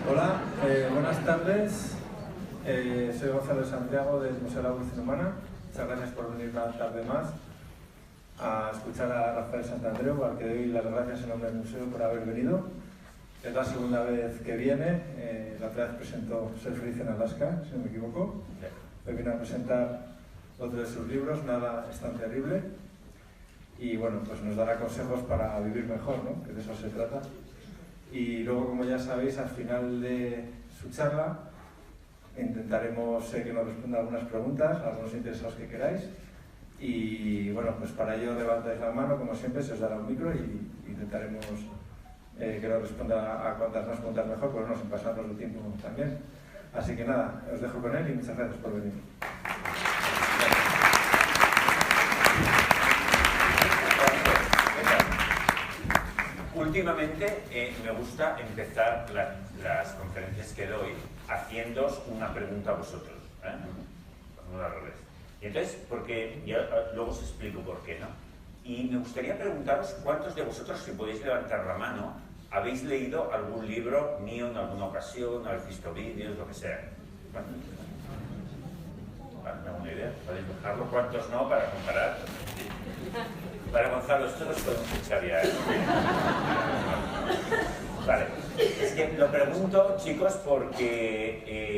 Hola, buenas tardes. Soy Gonzalo Santiago del Museo de la Evolución Humana. Muchas gracias por venir una tarde más a escuchar a Rafael Santandreu, al que doy las gracias en nombre del museo por haber venido. Es la segunda vez que viene. La otra vez presentó Ser feliz en Alaska, si no me equivoco. Hoy viene a presentar otro de sus libros, Nada es tan terrible. Y bueno, pues nos dará consejos para vivir mejor, ¿no? Que de eso se trata. Y luego, como ya sabéis, al final de su charla intentaremos que nos responda algunas preguntas, algunos interesados que queráis. Y bueno, pues para ello levantáis la mano, como siempre, se os dará un micro y intentaremos que nos responda a cuantas más preguntas mejor, pues no, sin pasarnos el tiempo también. Así que nada, os dejo con él y muchas gracias por venir. Últimamente me gusta empezar las conferencias que doy haciéndoos una pregunta a vosotros, no al revés. Y entonces, porque ya, luego os explico por qué, ¿no? Y me gustaría preguntaros cuántos de vosotros, si podéis levantar la mano, habéis leído algún libro mío en alguna ocasión, habéis visto vídeos, lo que sea. ¿Cuántos? ¿Me hago una idea? ¿Podéis dejarlo? ¿Cuántos no? Para comparar. Vale, Gonzalo, esto nos podemos echar ya, ¿eh? Vale, es que lo pregunto, chicos, porque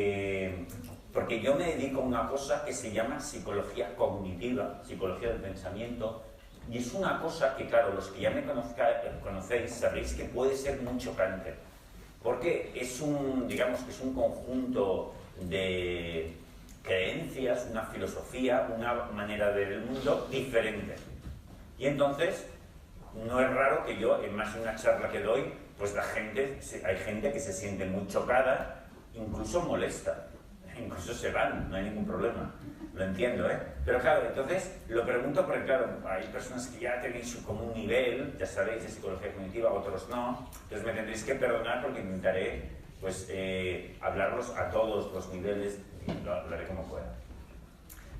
yo me dedico a una cosa que se llama psicología cognitiva, psicología del pensamiento, y es una cosa que, claro, los que ya me conocéis sabréis que puede ser muy chocante, porque es digamos que es un conjunto de creencias, una filosofía, una manera de ver el mundo diferente. Y entonces, no es raro que yo, en más de una charla que doy, pues hay gente que se siente muy chocada, incluso molesta, incluso se van, no hay ningún problema, lo entiendo, ¿eh? Pero claro, entonces lo pregunto porque, claro, hay personas que ya tenéis como un nivel, ya sabéis, de psicología cognitiva, otros no, entonces me tendréis que perdonar porque intentaré, pues, hablarlos a todos los niveles y lo hablaré como pueda.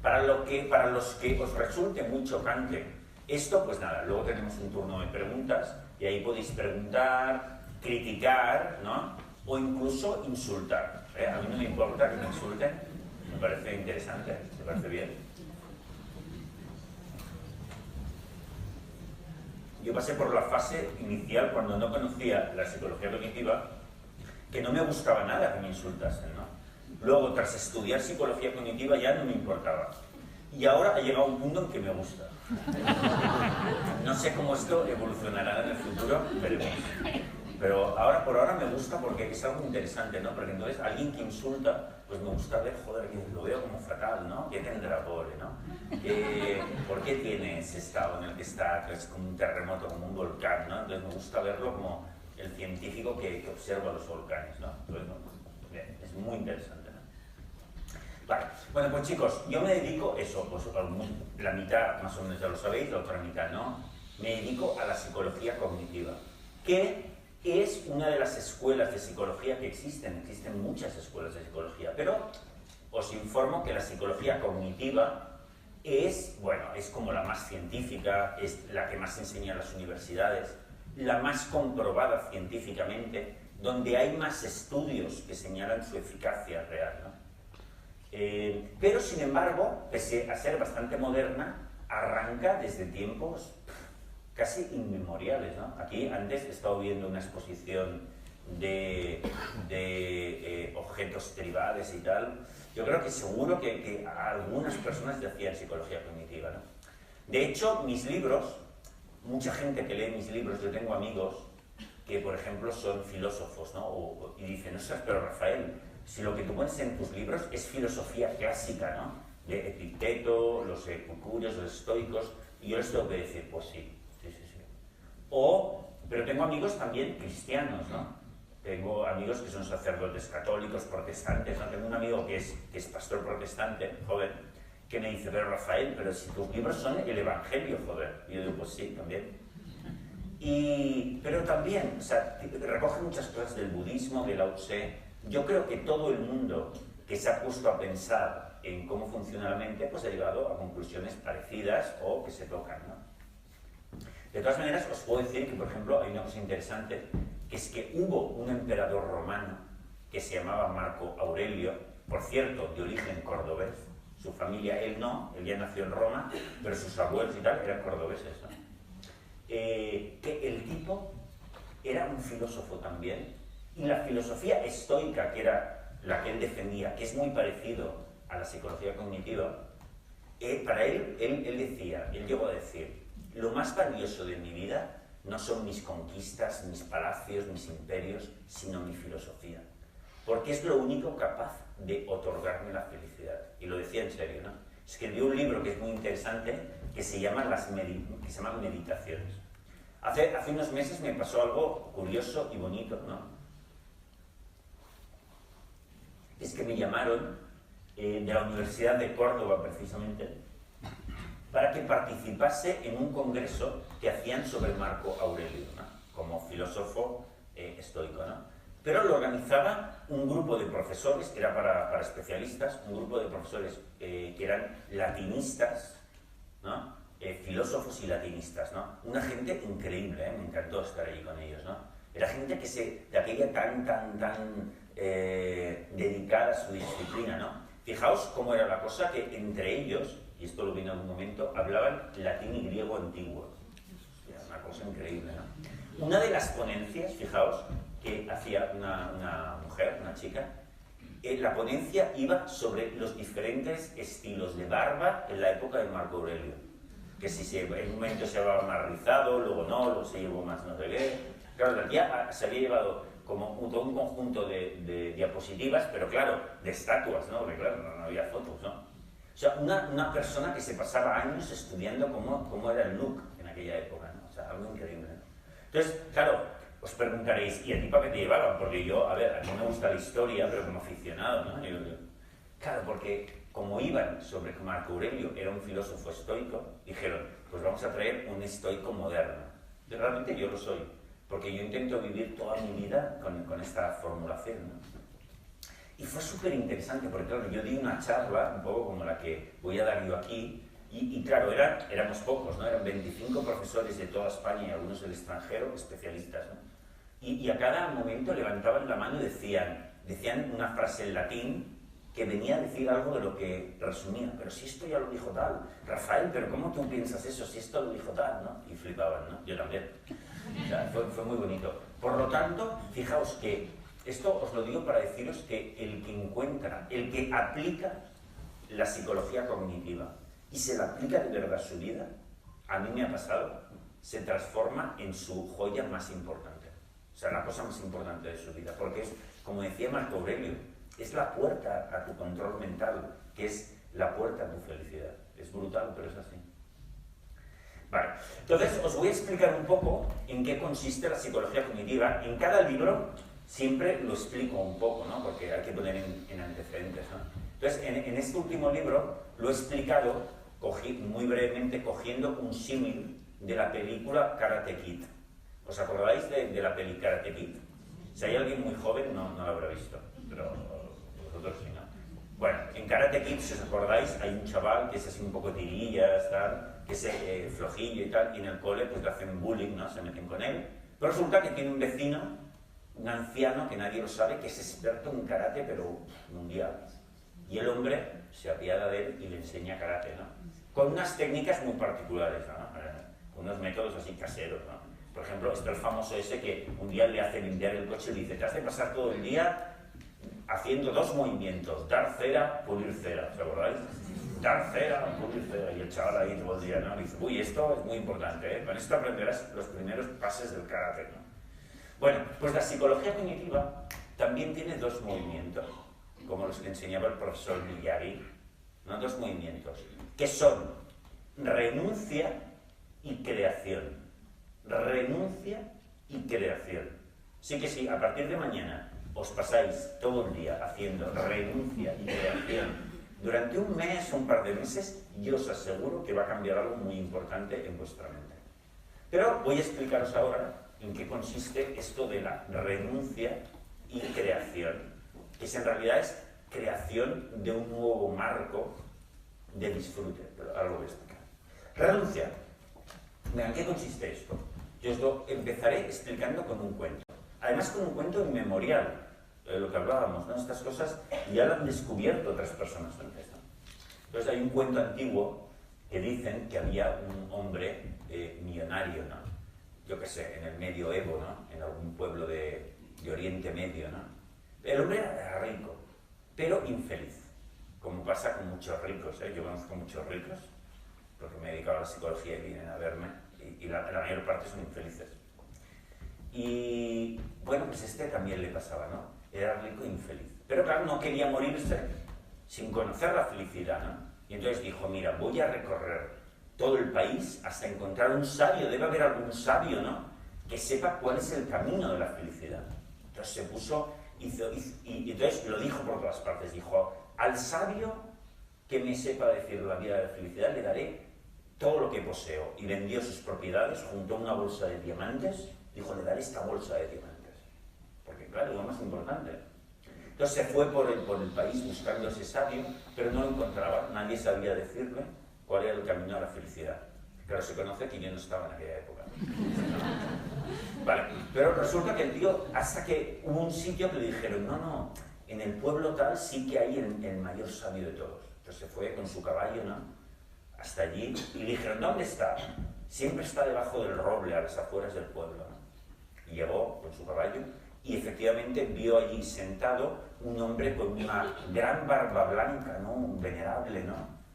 Para los que os resulte muy chocante esto, pues nada, luego tenemos un turno de preguntas y ahí podéis preguntar, criticar, ¿no? O incluso insultar. A mí no me importa que me insulten, me parece interesante, me parece bien. Yo pasé por la fase inicial cuando no conocía la psicología cognitiva, que no me gustaba nada que me insultasen, ¿no? Luego, tras estudiar psicología cognitiva, ya no me importaba. Y ahora ha llegado un punto en que me gusta. No sé cómo esto evolucionará en el futuro, veremos. Pero ahora por ahora me gusta porque es algo interesante, ¿no? Porque entonces alguien que insulta, pues me gusta ver, joder, que lo veo como fatal, ¿no? ¿Qué tendrá, pobre, no? ¿Por qué tiene ese estado en el que está, que es como un terremoto, como un volcán, ¿no? Entonces me gusta verlo como el científico que observa los volcanes, ¿no? Entonces, bien, es muy interesante, ¿no? Vale, bueno, pues chicos, yo me dedico eso, pues la mitad más o menos ya lo sabéis, la otra mitad no, me dedico a la psicología cognitiva, que es una de las escuelas de psicología que existen muchas escuelas de psicología, pero os informo que la psicología cognitiva es, bueno, es como la más científica, es la que más se enseña en las universidades, la más comprobada científicamente, donde hay más estudios que señalan su eficacia real, ¿no? Pero sin embargo, pese a ser bastante moderna, arranca desde tiempos casi inmemoriales, ¿no? Aquí antes he estado viendo una exposición de objetos tribales y tal. Yo creo que seguro que algunas personas ya hacían psicología cognitiva, ¿no? De hecho, mis libros, mucha gente que lee mis libros, yo tengo amigos que, por ejemplo, son filósofos, ¿no? Y dicen, ostras, pero Rafael, si lo que tú pones en tus libros es filosofía clásica, ¿no? De Epicteto, los epicúreos, los estoicos, y yo les tengo que decir, pues sí. Pero tengo amigos también cristianos, ¿no? Tengo amigos que son sacerdotes católicos, protestantes, ¿no? Tengo un amigo que es pastor protestante, joven, que me dice, pero Rafael, pero si tus libros son el evangelio, joder. Y yo digo, pues sí, también. Pero también, o sea, recoge muchas cosas del budismo, del Lao Tse. Yo creo que todo el mundo que se ha puesto a pensar en cómo funciona la mente, pues ha llegado a conclusiones parecidas o que se tocan, ¿no? De todas maneras, os puedo decir que, por ejemplo, hay una cosa interesante, que es que hubo un emperador romano que se llamaba Marco Aurelio, por cierto, de origen cordobés. Su familia, él no, él ya nació en Roma, pero sus abuelos y tal eran cordobeses, ¿no? Que el tipo era un filósofo también, y la filosofía estoica, que era la que él defendía, que es muy parecido a la psicología cognitiva, para él decía, él llegó a decir, lo más valioso de mi vida no son mis conquistas, mis palacios, mis imperios, sino mi filosofía, porque es lo único capaz de otorgarme la felicidad. Y lo decía en serio, ¿no? Escribió un libro que es muy interesante, que se llama Meditaciones. Hace unos meses me pasó algo curioso y bonito, ¿no? Es que me llamaron de la Universidad de Córdoba, precisamente, para que participase en un congreso que hacían sobre Marco Aurelio, ¿no? Como filósofo estoico, ¿no? Pero lo organizaba un grupo de profesores, que era para especialistas, un grupo de profesores que eran latinistas, ¿no? Filósofos y latinistas, ¿no? Una gente increíble, me encantó estar allí con ellos, ¿no? Era gente de aquella tan dedicada a su disciplina, ¿no? Fijaos cómo era la cosa, que entre ellos, y esto lo vi en algún momento, hablaban latín y griego antiguo. Era una cosa increíble, ¿no? Una de las ponencias, fijaos, que hacía una mujer, una chica, la ponencia iba sobre los diferentes estilos de barba en la época de Marco Aurelio. Que si en un momento se llevaba más rizado, luego no, luego se llevó más no sé qué. Claro, la tía se había llevado como todo un conjunto de diapositivas, pero claro, de estatuas, ¿no? Porque claro, no había fotos, ¿no? O sea, una persona que se pasaba años estudiando cómo era el look en aquella época, ¿no? O sea, algo increíble, ¿no? Entonces, claro, os preguntaréis, ¿y a ti para qué te llevaban? Porque yo, a ver, a mí me gusta la historia, pero como aficionado, ¿no? Claro, porque como iban sobre que Marco Aurelio era un filósofo estoico, dijeron, pues vamos a traer un estoico moderno. Y realmente yo lo soy, porque yo intento vivir toda mi vida con esta formulación, ¿no? Y fue súper interesante, porque claro, yo di una charla, un poco como la que voy a dar yo aquí, y claro, éramos pocos, ¿no? Eran 25 profesores de toda España y algunos del extranjero, especialistas, ¿no? Y a cada momento levantaban la mano y decían una frase en latín que venía a decir algo de lo que resumía. Pero si esto ya lo dijo tal, Rafael, pero ¿cómo tú piensas eso? Si esto lo dijo tal, ¿no? Y flipaban, ¿no? Yo también. O sea, fue muy bonito. Por lo tanto, fijaos que esto os lo digo para deciros que el que encuentra, el que aplica la psicología cognitiva y se la aplica de verdad a su vida, a mí me ha pasado, se transforma en su joya más importante. O sea, la cosa más importante de su vida. Porque es, como decía Marco Aurelio, es la puerta a tu control mental, que es la puerta a tu felicidad. Es brutal, pero es así. Vale, entonces os voy a explicar un poco en qué consiste la psicología cognitiva. En cada libro siempre lo explico un poco, ¿no? Porque hay que poner en antecedentes, ¿no? Entonces, en este último libro lo he explicado muy brevemente cogiendo un símil de la película Karate Kid. ¿Os acordáis de la peli Karate Kid? Si hay alguien muy joven no la habrá visto, pero vosotros sí, ¿no? Bueno, en Karate Kid, si os acordáis, hay un chaval que es así un poco tirillas, tal, que es flojillo y tal, y en el cole pues le hacen bullying, ¿no? Se meten con él. Pero resulta que tiene un vecino, un anciano que nadie lo sabe, que es experto en karate, pero mundial. Y el hombre se apiada de él y le enseña karate, ¿no? Con unas técnicas muy particulares, ¿no? Con unos métodos así caseros, ¿no? Por ejemplo, está el famoso ese que un día le hace limpiar el coche y le dice, te has de pasar todo el día haciendo dos movimientos, dar cera, pulir cera, ¿os acordáis? Dar cera, pulir cera, y el chaval ahí todo el día, ¿no? Le dice, uy, esto es muy importante, ¿eh? Con esto aprenderás los primeros pases del karate, ¿no? Bueno, pues la psicología cognitiva también tiene dos movimientos, como los que enseñaba el profesor Miyagi, ¿no? Dos movimientos, que son renuncia y creación. Renuncia y creación. Sí que sí, a partir de mañana os pasáis todo el día haciendo renuncia y creación durante un mes o un par de meses, yo os aseguro que va a cambiar algo muy importante en vuestra mente. Pero voy a explicaros ahora en qué consiste esto de la renuncia y creación, que en realidad es creación de un nuevo marco de disfrute, pero ahora lo voy a explicar. Renuncia. ¿En qué consiste esto? Yo os lo empezaré explicando con un cuento. Además con un cuento inmemorial, lo que hablábamos, ¿no? Estas cosas ya lo han descubierto otras personas antes, ¿no? Entonces hay un cuento antiguo que dicen que había un hombre millonario, ¿no? Yo qué sé, en el medioevo, ¿no? En algún pueblo de Oriente Medio, ¿no? El hombre era rico, pero infeliz, como pasa con muchos ricos, ¿eh? Yo conozco muchos ricos, porque me he dedicado a la psicología y vienen a verme, y la mayor parte son infelices. Y bueno, pues este también le pasaba, ¿no? Era rico e infeliz. Pero claro, no quería morirse sin conocer la felicidad, ¿no? Y entonces dijo, mira, voy a recorrer todo el país hasta encontrar un sabio, debe haber algún sabio, ¿no? Que sepa cuál es el camino de la felicidad. Entonces se puso, y entonces lo dijo por todas partes, dijo, al sabio que me sepa decir la vida de la felicidad le daré todo lo que poseo. Y vendió sus propiedades, juntó una bolsa de diamantes, dijo, le daré esta bolsa de diamantes. Porque claro, es lo más importante. Entonces se fue por el país buscando a ese sabio, pero no lo encontraba, nadie sabía decirle cuál era el camino a la felicidad. Claro, se conoce que yo no estaba en aquella época. Vale, pero resulta que el tío, hasta que hubo un sitio que le dijeron, no, en el pueblo tal sí que hay el mayor sabio de todos. Entonces se fue con su caballo, ¿no? Hasta allí, y le dijeron, ¿dónde está? Siempre está debajo del roble, a las afueras del pueblo, ¿no? Y llegó con su caballo, y efectivamente vio allí sentado un hombre con una gran barba blanca, ¿no? Un venerable, ¿no?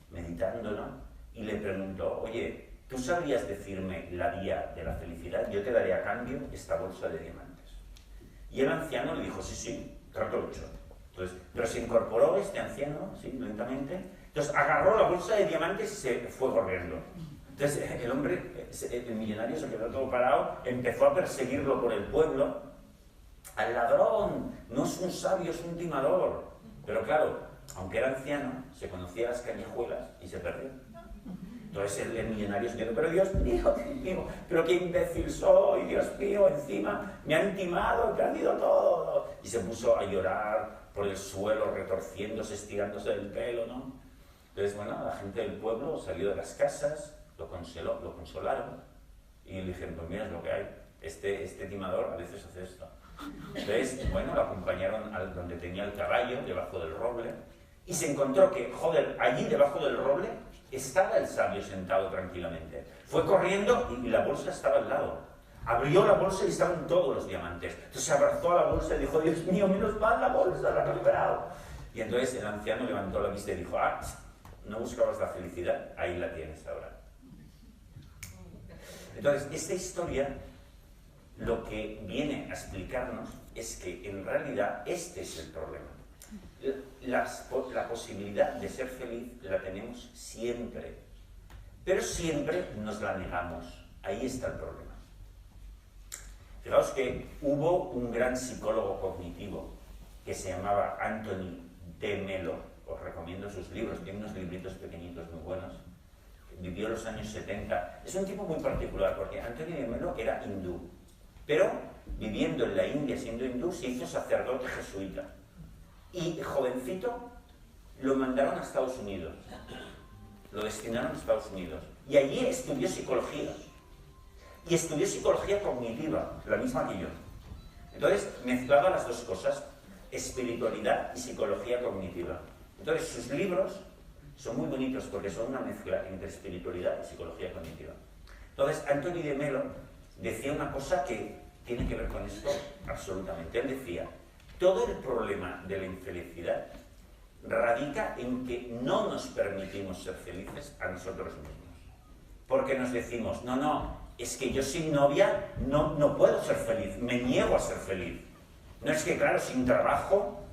Meditando, ¿no? Y le preguntó, oye, ¿tú sabrías decirme la vía de la felicidad? Yo te daré a cambio esta bolsa de diamantes. Y el anciano le dijo, sí, trato hecho. Entonces, pero se incorporó este anciano, sí, lentamente. Entonces agarró la bolsa de diamantes y se fue corriendo. Entonces el hombre, el millonario, se quedó todo parado, empezó a perseguirlo por el pueblo. Al ladrón, no es un sabio, es un timador. Pero claro, aunque era anciano, se conocía las callejuelas y se perdió. Entonces el millonario se quedó, pero Dios mío, pero qué imbécil soy, Dios mío, encima me han timado, he perdido todo. Y se puso a llorar por el suelo, retorciéndose, estirándose del pelo, ¿no? Entonces, bueno, la gente del pueblo salió de las casas, lo consolaron y le dijeron, pues mira, es lo que hay, este timador a veces hace esto. Entonces, bueno, lo acompañaron a donde tenía el caballo, debajo del roble, y se encontró que, joder, allí debajo del roble estaba el sabio sentado tranquilamente. Fue corriendo y la bolsa estaba al lado. Abrió la bolsa y estaban todos los diamantes. Entonces se abrazó a la bolsa y dijo, Dios mío, menos mal la bolsa, la he recuperado. Y entonces el anciano levantó la vista y dijo, no buscabas la felicidad, ahí la tienes ahora. Entonces, esta historia lo que viene a explicarnos es que en realidad este es el problema. La posibilidad de ser feliz la tenemos siempre, pero siempre nos la negamos. Ahí está el problema. Fijaos que hubo un gran psicólogo cognitivo que se llamaba Anthony de Melo. Os recomiendo sus libros, tiene unos libritos pequeñitos muy buenos. Vivió en los años 70. Es un tipo muy particular porque Anthony de Melo era hindú, pero viviendo en la India siendo hindú se hizo sacerdote jesuita. Y jovencito lo mandaron a Estados Unidos, lo destinaron a Estados Unidos. Y allí estudió psicología. Y estudió psicología cognitiva, la misma que yo. Entonces mezclaba las dos cosas, espiritualidad y psicología cognitiva. Entonces sus libros son muy bonitos porque son una mezcla entre espiritualidad y psicología cognitiva. Entonces Anthony de Melo decía una cosa que tiene que ver con esto absolutamente. Él decía, todo el problema de la infelicidad radica en que no nos permitimos ser felices a nosotros mismos. Porque nos decimos, no, es que yo sin novia no puedo ser feliz, me niego a ser feliz. No es que, claro, sin trabajo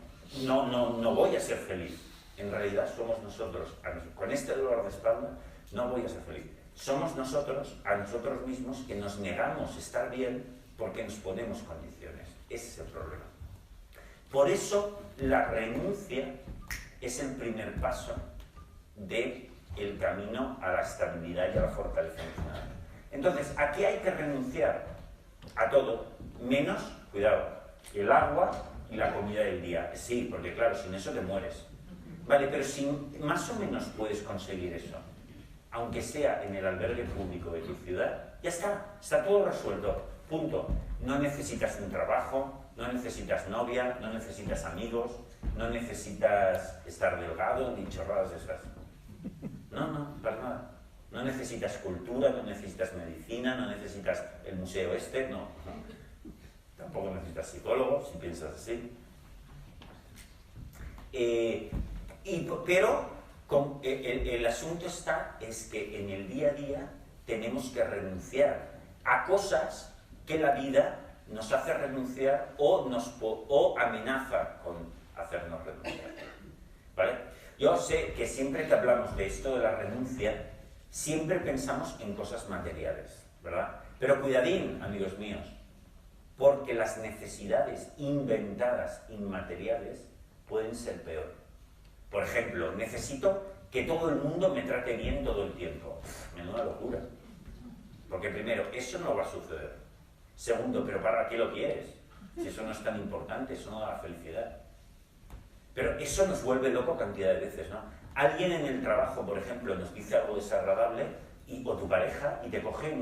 no voy a ser feliz. En realidad somos nosotros, con este dolor de espalda, no voy a ser feliz. Somos nosotros, a nosotros mismos, que nos negamos a estar bien porque nos ponemos condiciones. Ese es el problema. Por eso la renuncia es el primer paso del camino a la estabilidad y a la fortaleza emocional. Entonces, ¿a qué hay que renunciar? A todo, menos, cuidado, el agua y la comida del día. Sí, porque claro, sin eso te mueres. Vale, pero si más o menos puedes conseguir eso, aunque sea en el albergue público de tu ciudad, ya está todo resuelto, punto. no necesitas un trabajo, no necesitas novia, no necesitas amigos, no necesitas estar delgado ni chorradas de esas. No, para nada. No necesitas cultura, no necesitas medicina, no necesitas el museo no. Tampoco necesitas psicólogo, si piensas así. Pero el asunto es que en el día a día tenemos que renunciar a cosas que la vida nos hace renunciar o amenaza con hacernos renunciar. ¿Vale? Yo sé que siempre que hablamos de esto de la renuncia, siempre pensamos en cosas materiales, ¿verdad? Pero cuidadín, amigos míos, porque las necesidades inventadas, inmateriales, pueden ser peor. Por ejemplo, necesito que todo el mundo me trate bien todo el tiempo. Menuda locura. Porque primero, eso no va a suceder. Segundo, ¿pero para qué lo quieres? Si eso no es tan importante, eso no da felicidad. Pero eso nos vuelve loco cantidad de veces, ¿no? Alguien en el trabajo, por ejemplo, nos dice algo desagradable, o tu pareja, y te coge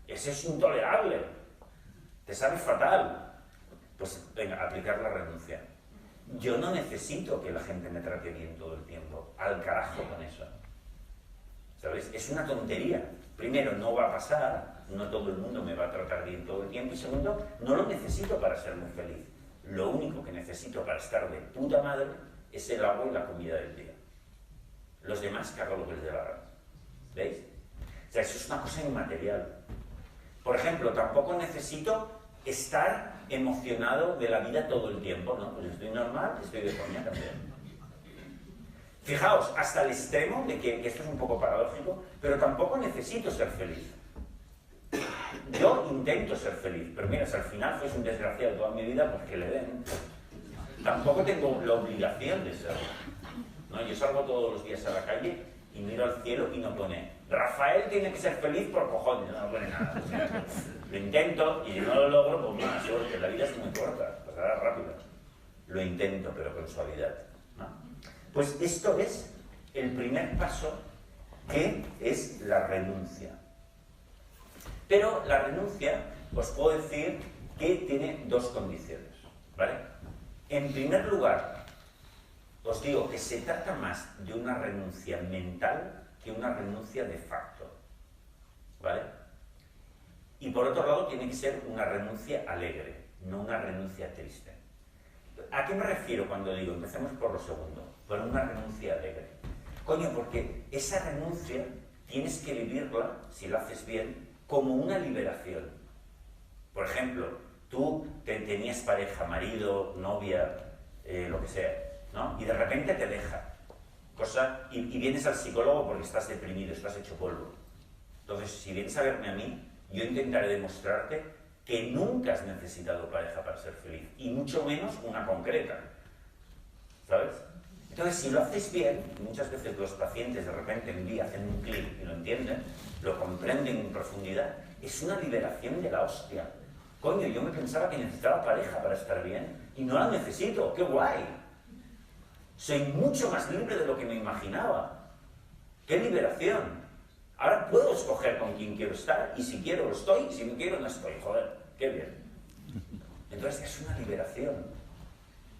ese es intolerable, te sabe fatal. Pues venga, aplicar la renuncia. Yo no necesito que la gente me trate bien todo el tiempo. Al carajo con eso. ¿Sabes? Es una tontería. Primero, no va a pasar, no todo el mundo me va a tratar bien todo el tiempo. Y segundo, no lo necesito para ser muy feliz. Lo único que necesito para estar de puta madre es el agua y la comida del día. Los demás que hagan lo que les dé la gana. ¿Veis? O sea, eso es una cosa inmaterial. Por ejemplo, tampoco necesito estar emocionado de la vida todo el tiempo, ¿no? Pues estoy normal, estoy de coña también. Fijaos, hasta el extremo de que esto es un poco paradójico, pero tampoco necesito ser feliz. Yo intento ser feliz, pero mira, si al final fuese un desgraciado toda mi vida, pues que le den. Tampoco tengo la obligación de serlo, ¿no? Yo salgo todos los días a la calle y miro al cielo y no pone Rafael tiene que ser feliz por cojones, no pone nada. O sea, lo intento y si no lo logro, pues mala suerte, la vida es muy corta, pasará rápido. Lo intento, pero con suavidad, ¿no? Pues esto es el primer paso, que es la renuncia. Pero la renuncia, os puedo decir que tiene dos condiciones, ¿vale? En primer lugar, os digo que se trata más de una renuncia mental que una renuncia de facto, ¿vale? Y por otro lado, tiene que ser una renuncia alegre, no una renuncia triste. ¿A qué me refiero cuando digo, empecemos por lo segundo, por una renuncia alegre? Coño, porque esa renuncia tienes que vivirla, si lo haces bien, como una liberación. Por ejemplo, tú tenías pareja, marido, novia, lo que sea, ¿no? Y de repente te deja, y vienes al psicólogo porque estás deprimido, estás hecho polvo. Entonces, si vienes a verme a mí, yo intentaré demostrarte que nunca has necesitado pareja para ser feliz, y mucho menos una concreta, ¿sabes? Entonces, si lo haces bien, muchas veces los pacientes de repente un día hacen un clic y lo entienden, lo comprenden en profundidad, es una liberación de la hostia. Coño, yo me pensaba que necesitaba pareja para estar bien y no la necesito, ¡qué guay! Soy mucho más libre de lo que me imaginaba. ¡Qué liberación! Ahora puedo escoger con quién quiero estar y si quiero lo estoy y si no quiero no estoy. Joder, qué bien. Entonces es una liberación.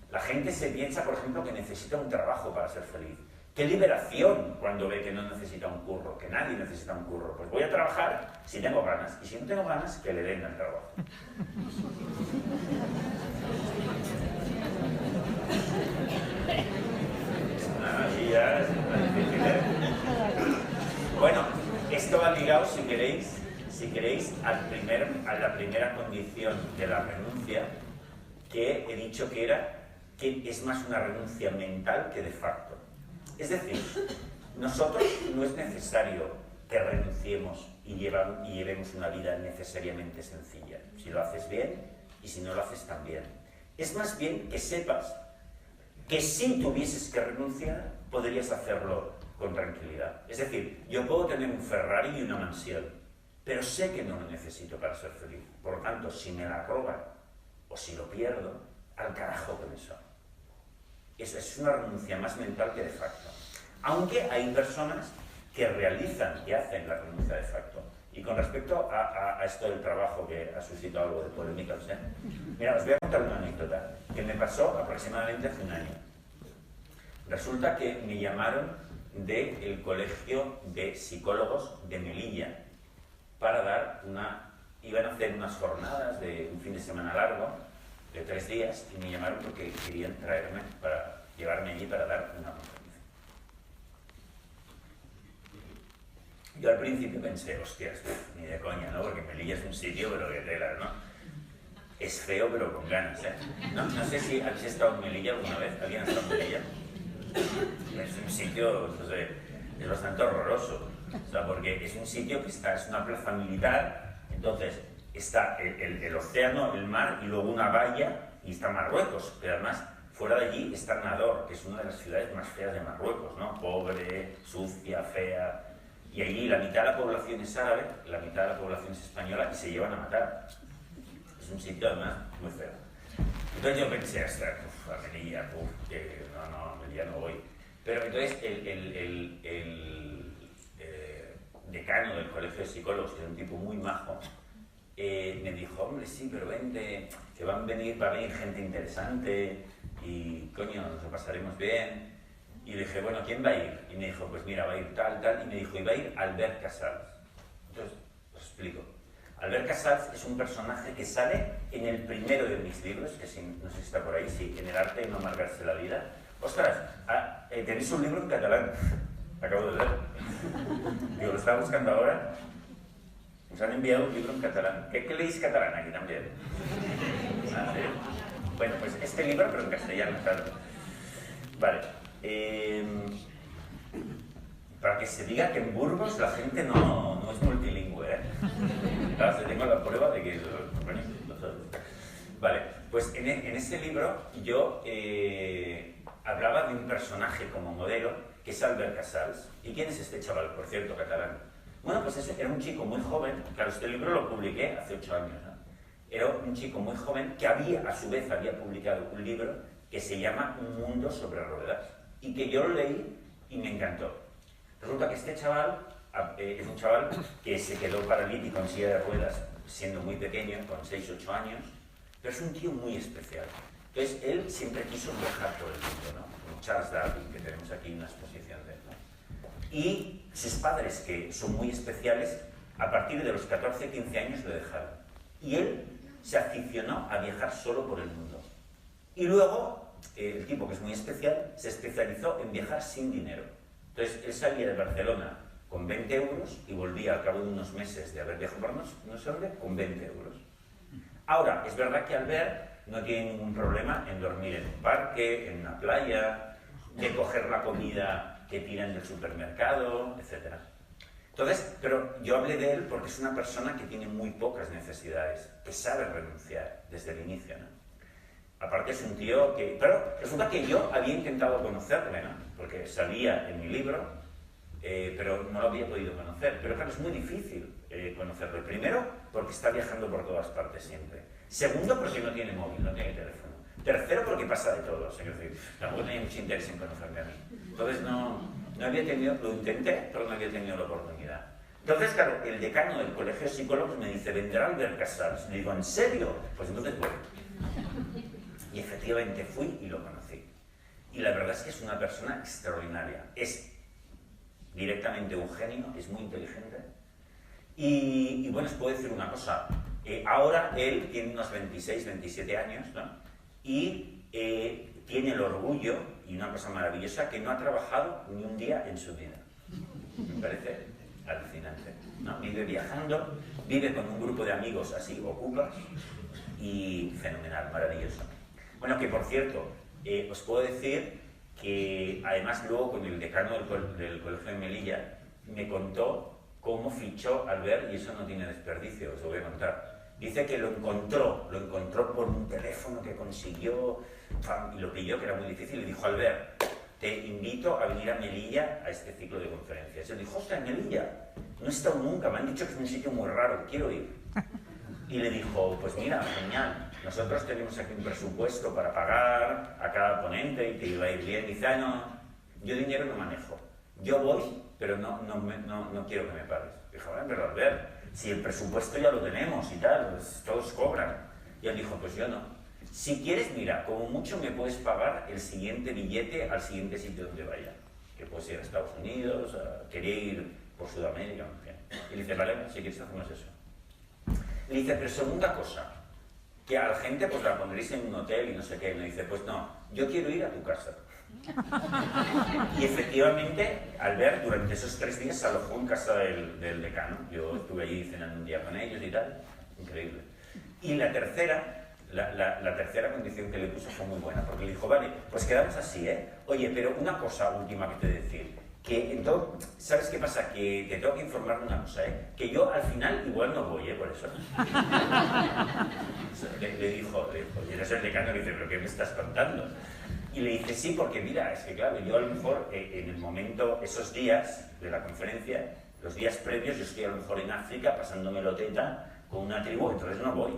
La gente se piensa, por ejemplo, que necesita un trabajo para ser feliz. ¡Qué liberación cuando ve que no necesita un curro! Que nadie necesita un curro. Pues voy a trabajar si tengo ganas. Y si no tengo ganas, que le den el trabajo. Así ya es difícil, ¿eh? Bueno, esto va ligado, si queréis, a la primera condición de la renuncia, que he dicho que es más una renuncia mental que de facto. Es decir, nosotros no es necesario que renunciemos y llevemos una vida necesariamente sencilla. Si lo haces bien y si no lo haces tan bien. Es más bien que sepas que si tuvieses que renunciar, podrías hacerlo con tranquilidad. Es decir, yo puedo tener un Ferrari y una mansión, pero sé que no lo necesito para ser feliz. Por lo tanto, si me la roban o si lo pierdo, al carajo con eso. Esa es una renuncia más mental que de facto. Aunque hay personas que hacen la renuncia de facto. Y con respecto a esto del trabajo que ha suscitado algo de polémica, ¿sí? Mira, os voy a contar una anécdota que me pasó aproximadamente hace un año. Resulta que me llamaron del Colegio de Psicólogos de Melilla para dar iban a hacer unas jornadas de un fin de semana largo, de 3 días, y me llamaron porque querían traerme para llevarme allí para dar una conferencia. Yo al principio pensé, hostias, ni de coña, ¿no? Porque Melilla es un sitio, pero que tela, ¿no? Es feo, pero con ganas, ¿eh? No sé si habéis estado en Melilla alguna vez. ¿Alguien ha estado en Melilla? Es un sitio, no sé, es bastante horroroso. O sea, porque es un sitio que es una plaza militar, entonces está el océano, el mar, y luego una valla, y está Marruecos. Pero además, fuera de allí está Nador, que es una de las ciudades más feas de Marruecos, ¿no? Pobre, sucia, fea. Y allí la mitad de la población es árabe, la mitad de la población es española y se llevan a matar. Es un sitio además muy feo. Entonces yo pensé, hasta, a Melilla, que no, a Melilla no voy. Pero entonces el decano del Colegio de Psicólogos, que era un tipo muy majo, me dijo, hombre, sí, pero vente, que va a venir gente interesante y, coño, nos lo pasaremos bien. Y le dije, bueno, ¿quién va a ir? Y me dijo, pues mira, va a ir tal, y me dijo, y va a ir Albert Casals. Entonces, os explico. Albert Casals es un personaje que sale en el primero de mis libros, que no sé si está por ahí, sí, En el arte de no amargarse la vida. Ostras, tenéis un libro en catalán. Acabo de ver. Digo, lo estaba buscando ahora. Nos han enviado un libro en catalán. ¿Qué leéis catalán aquí también? Ah, ¿sí? Bueno, pues este libro, pero en castellano, claro. Vale. Para que se diga que en Burgos la gente no es multilingüe, ¿eh? Claro, tengo la prueba de que... Bueno, vale, pues en este libro yo hablaba de un personaje como modelo, que es Albert Casals. ¿Y quién es este chaval, por cierto, catalán? Bueno, pues era un chico muy joven, claro, este libro lo publiqué hace 8 años, ¿no? Era un chico muy joven que a su vez había publicado un libro que se llama Un mundo sobre ruedas, y que yo lo leí y me encantó. Resulta que este chaval es un chaval que se quedó paralítico en silla de ruedas siendo muy pequeño, con 6 o 8 años, pero es un tío muy especial. Entonces, él siempre quiso viajar por el mundo, ¿no? Como Charles Darwin, que tenemos aquí una exposición de él, ¿no? Y sus padres, que son muy especiales, a partir de los 14-15 años lo dejaron. Y él se aficionó a viajar solo por el mundo. Y luego, el tipo, que es muy especial, se especializó en viajar sin dinero. Entonces, él salía de Barcelona con 20 euros y volvía al cabo de unos meses de haber viajado por no sé dónde, con 20 euros. Ahora, es verdad que Albert no tiene ningún problema en dormir en un parque, en una playa, de coger la comida que tiran del supermercado, etc. Entonces, pero yo hablé de él porque es una persona que tiene muy pocas necesidades, que sabe renunciar desde el inicio, ¿no? Aparte es un tío que... Pero resulta que yo había intentado conocerle, ¿no? Porque salía en mi libro, pero no lo había podido conocer. Pero claro, es muy difícil conocerlo. Primero, porque está viajando por todas partes siempre. Segundo, porque no tiene móvil, no tiene teléfono. Tercero, porque pasa de todo. O sea, es decir, tampoco tenía mucho interés en conocerme a mí. Entonces no había tenido... Lo intenté, pero no había tenido la oportunidad. Entonces, claro, el decano del Colegio de Psicólogos me dice, ¿vendrá Albert Casals? Le digo, ¿en serio? Pues entonces voy. Y efectivamente fui y lo conocí. Y la verdad es que es una persona extraordinaria. Es directamente un genio, es muy inteligente. Y bueno, os puedo decir una cosa. Ahora él tiene unos 26, 27 años, ¿no? Y tiene el orgullo, y una cosa maravillosa, que no ha trabajado ni un día en su vida. Me parece alucinante, ¿no? Vive viajando, vive con un grupo de amigos así, ocupas, y fenomenal, maravilloso. Bueno, que por cierto, os puedo decir que además luego con el decano del Colegio de Melilla me contó cómo fichó Albert, y eso no tiene desperdicio, os lo voy a contar. Dice que lo encontró por un teléfono que consiguió, y lo pilló, que era muy difícil, y le dijo, Albert, te invito a venir a Melilla a este ciclo de conferencias. Él dijo, hostia, en Melilla, no he estado nunca, me han dicho que es un sitio muy raro, quiero ir. Y le dijo, pues mira, genial, nosotros tenemos aquí un presupuesto para pagar a cada ponente y te iba a ir bien. Y dice, no, yo dinero no manejo, yo voy, pero no quiero que me pagues. Dijo, pero Albert, si el presupuesto ya lo tenemos y tal, pues todos cobran. Y él dijo, pues yo no. Si quieres, mira, como mucho me puedes pagar el siguiente billete al siguiente sitio donde vaya. Que puede ir a Estados Unidos, quería ir por Sudamérica, en fin. Y le dice, vale, si quieres hacemos eso. Y le dice, pero segunda cosa, que a la gente pues la pondréis en un hotel y no sé qué. Y me dice, pues no, yo quiero ir a tu casa. Y efectivamente, Albert durante esos 3 días se alojó en casa del decano. Yo estuve allí cenando un día con ellos y tal. Increíble. Y la tercera condición que le puso fue muy buena, porque le dijo, vale, pues quedamos así, ¿eh? Oye, pero una cosa última que te decir, que entonces, ¿sabes qué pasa? Que te tengo que informar de una cosa, ¿eh? Que yo al final igual no voy, ¿eh? Por eso. le dijo, y eres el decano, le dice, ¿pero qué me estás contando? Y le dice, sí, porque mira, es que claro, yo a lo mejor en el momento, esos días de la conferencia, los días previos, yo estoy a lo mejor en África pasándome loteta con una tribu, entonces no voy.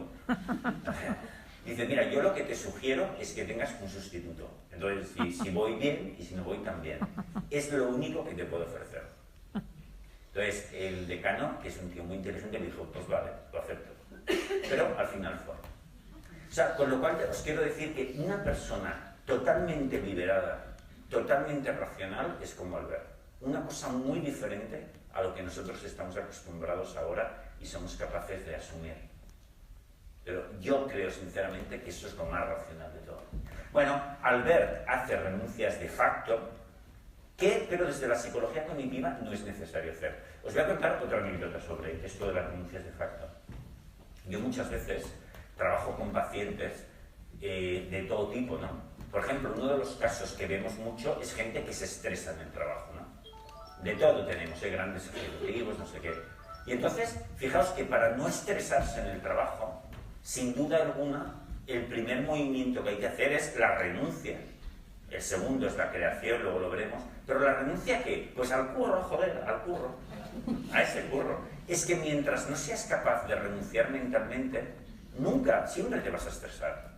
Dice, mira, yo lo que te sugiero es que tengas un sustituto. Entonces, si voy bien y si no voy también. Es lo único que te puedo ofrecer. Entonces, el decano, que es un tío muy inteligente, me dijo, pues vale, lo acepto. Pero al final fue. O sea, con lo cual os quiero decir que una persona totalmente liberada, totalmente racional, es como Albert. Una cosa muy diferente a lo que nosotros estamos acostumbrados ahora y somos capaces de asumir. Pero yo creo sinceramente que eso es lo más racional de todo. Bueno, Albert hace renuncias de facto, pero desde la psicología cognitiva no es necesario hacer. Os voy a contar otra anécdota sobre esto de las renuncias de facto. Yo muchas veces trabajo con pacientes de todo tipo, ¿no? Por ejemplo, uno de los casos que vemos mucho es gente que se estresa en el trabajo, ¿no? De todo tenemos, grandes ejecutivos, no sé qué. Y entonces, fijaos que para no estresarse en el trabajo, sin duda alguna, el primer movimiento que hay que hacer es la renuncia. El segundo es la creación, luego lo veremos. Pero la renuncia, ¿qué? Pues al curro, joder, al curro. A ese curro. Es que mientras no seas capaz de renunciar mentalmente, nunca, siempre te vas a estresar.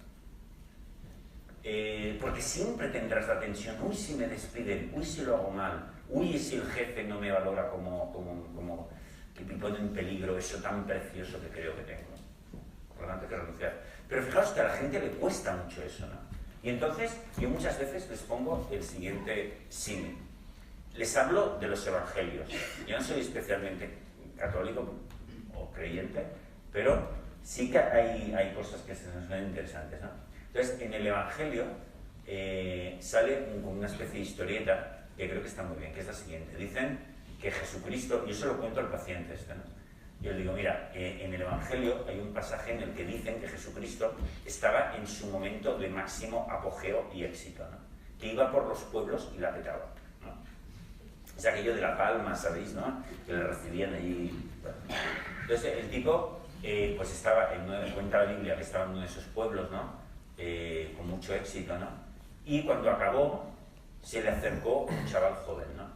Porque siempre tendrás la tensión, uy, si me despiden, uy, si lo hago mal, uy, si el jefe no me valora como que me pone en peligro eso tan precioso que creo que tengo. Por lo tanto, hay que renunciar. Pero fijaos que a la gente le cuesta mucho eso, ¿no? Y entonces, yo muchas veces les pongo el siguiente símil. Les hablo de los evangelios. Yo no soy especialmente católico o creyente, pero sí que hay cosas que se nos ven interesantes, ¿no? Entonces, en el evangelio sale una especie de historieta que creo que está muy bien, que es la siguiente. Dicen que Jesucristo, yo se lo cuento al paciente ¿no? Yo le digo, mira, en el Evangelio hay un pasaje en el que dicen que Jesucristo estaba en su momento de máximo apogeo y éxito, ¿no? Que iba por los pueblos y la petaba, ¿no? Es aquello de La Palma, ¿sabéis, no? Que le recibían allí. Bueno. Entonces el tipo, pues estaba, cuenta la Biblia que estaba en uno de esos pueblos, ¿no? Con mucho éxito, ¿no? Y cuando acabó, se le acercó un chaval joven, ¿no?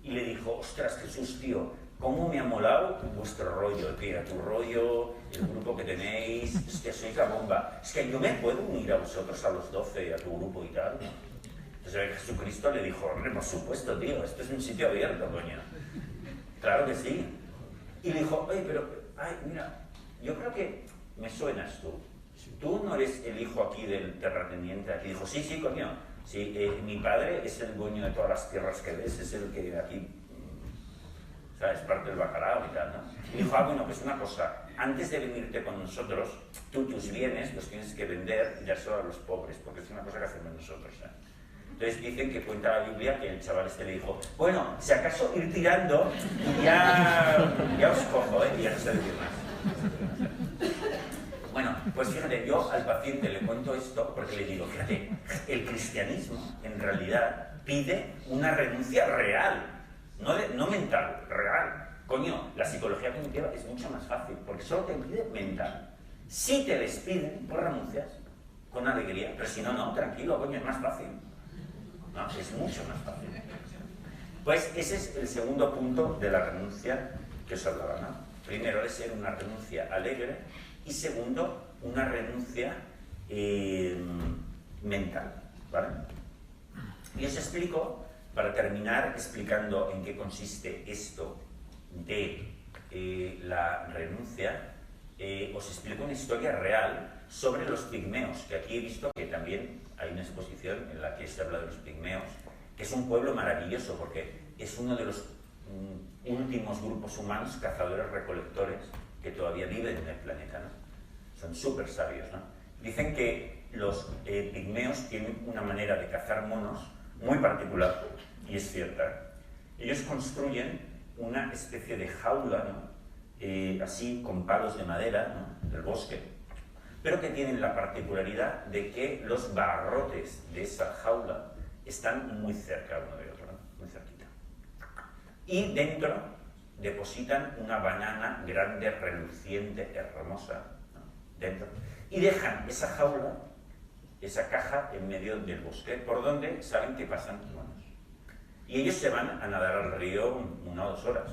Y le dijo, ostras, Jesús, tío, ¿cómo me ha molado vuestro rollo, tío? Tu rollo, el grupo que tenéis, hostia, sois la bomba. Es que yo me puedo unir a vosotros a los 12, a tu grupo y tal, ¿no? Entonces Jesucristo le dijo, hombre, por supuesto, tío, esto es un sitio abierto, coño. Claro que sí. Y le dijo, oye, pero, ay, mira, yo creo que me suenas tú. Tú no eres el hijo aquí del terrateniente. Aquí dijo, sí, sí, coño. Sí, mi padre es el dueño de todas las tierras que ves, es el que aquí... ¿sabes? Parte del bacalao y tal, ¿no? Y dijo, bueno, pues una cosa, antes de venirte con nosotros, tú tus bienes los tienes que vender y dárselo a los pobres, porque es una cosa que hacemos nosotros, ¿eh? Entonces dicen que cuenta la Biblia que el chaval este le dijo, bueno, si acaso ir tirando y ya os cojo, ¿eh? Y ya no sé decir más. Bueno, pues fíjate, yo al paciente le cuento esto porque le digo, fíjate, el cristianismo en realidad pide una renuncia real. No mental, real. Coño, la psicología cognitiva es mucho más fácil, porque solo te pide mental. Si te despiden, pues renuncias, con alegría. Pero si no, no, tranquilo, coño, es más fácil. No, es mucho más fácil. Pues ese es el segundo punto de la renuncia que os hablaba, ¿no? Primero, de ser una renuncia alegre, y segundo, una renuncia mental, ¿vale? Y os explico, para terminar explicando en qué consiste esto de la renuncia, os explico una historia real sobre los pigmeos, que aquí he visto que también hay una exposición en la que se habla de los pigmeos, que es un pueblo maravilloso porque es uno de los últimos grupos humanos cazadores-recolectores que todavía viven en el planeta, ¿no? Son súper sabios, ¿no? Dicen que los pigmeos tienen una manera de cazar monos muy particular, y es cierta. Ellos construyen una especie de jaula, ¿no? Así con palos de madera, ¿no? Del bosque, pero que tienen la particularidad de que los barrotes de esa jaula están muy cerca uno de otro, ¿no? Muy cerquita. Y dentro depositan una banana grande, reluciente, hermosa, ¿no? Dentro. Y dejan esa jaula, esa caja en medio del bosque, por donde saben que pasan monos. Y ellos se van a nadar al río 1 o 2 horas.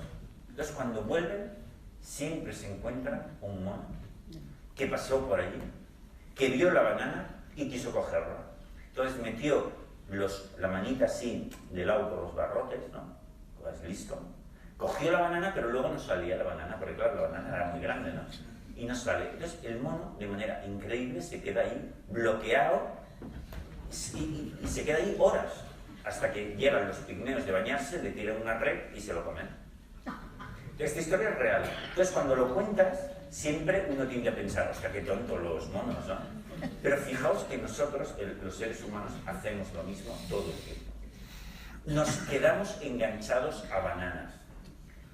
Entonces cuando vuelven, siempre se encuentran un mono que pasó por allí, que vio la banana y quiso cogerla. Entonces metió la manita así del lado por los barrotes, ¿no? Pues listo. Cogió la banana, pero luego no salía la banana, porque claro, la banana era muy grande, ¿no? Y no sale. Entonces el mono, de manera increíble, se queda ahí bloqueado y se queda ahí horas, hasta que llegan los pigmeos de bañarse, le tiran una red y se lo comen. Esta historia es real. Entonces, cuando lo cuentas, siempre uno tiende a pensar, hostia, qué tontos los monos, ¿no? Pero fijaos que nosotros, los seres humanos, hacemos lo mismo todo el tiempo. Nos quedamos enganchados a bananas.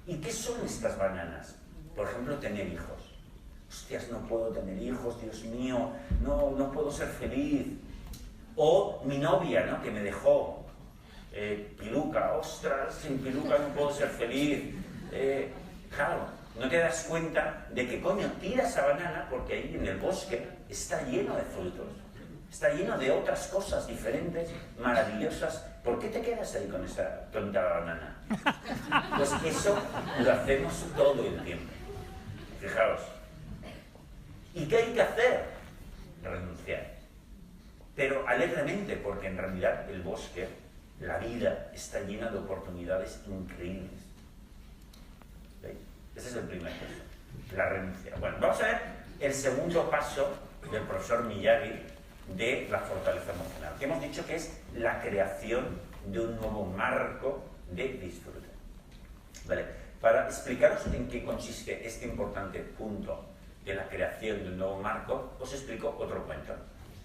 ¿Y qué son estas bananas? Por ejemplo, tener hijos. Hostias, no puedo tener hijos, Dios mío, no puedo ser feliz. O mi novia, ¿no? Que me dejó. Piluca, ostras, sin piluca no puedo ser feliz. Claro, no te das cuenta de que, coño, tira esa banana porque ahí en el bosque está lleno de frutos, está lleno de otras cosas diferentes, maravillosas. ¿Por qué te quedas ahí con esa tonta banana? Pues eso lo hacemos todo el tiempo. Fijaos. ¿Y qué hay que hacer? Renunciar. Pero alegremente, porque en realidad el bosque, la vida, está llena de oportunidades increíbles. ¿Veis? Ese es el primer paso, la renuncia. Bueno, vamos a ver el segundo paso del profesor Miyagi de la fortaleza emocional, que hemos dicho que es la creación de un nuevo marco de disfrute. ¿Vale? Para explicaros en qué consiste este importante punto de la creación de un nuevo marco, os explico otro cuento.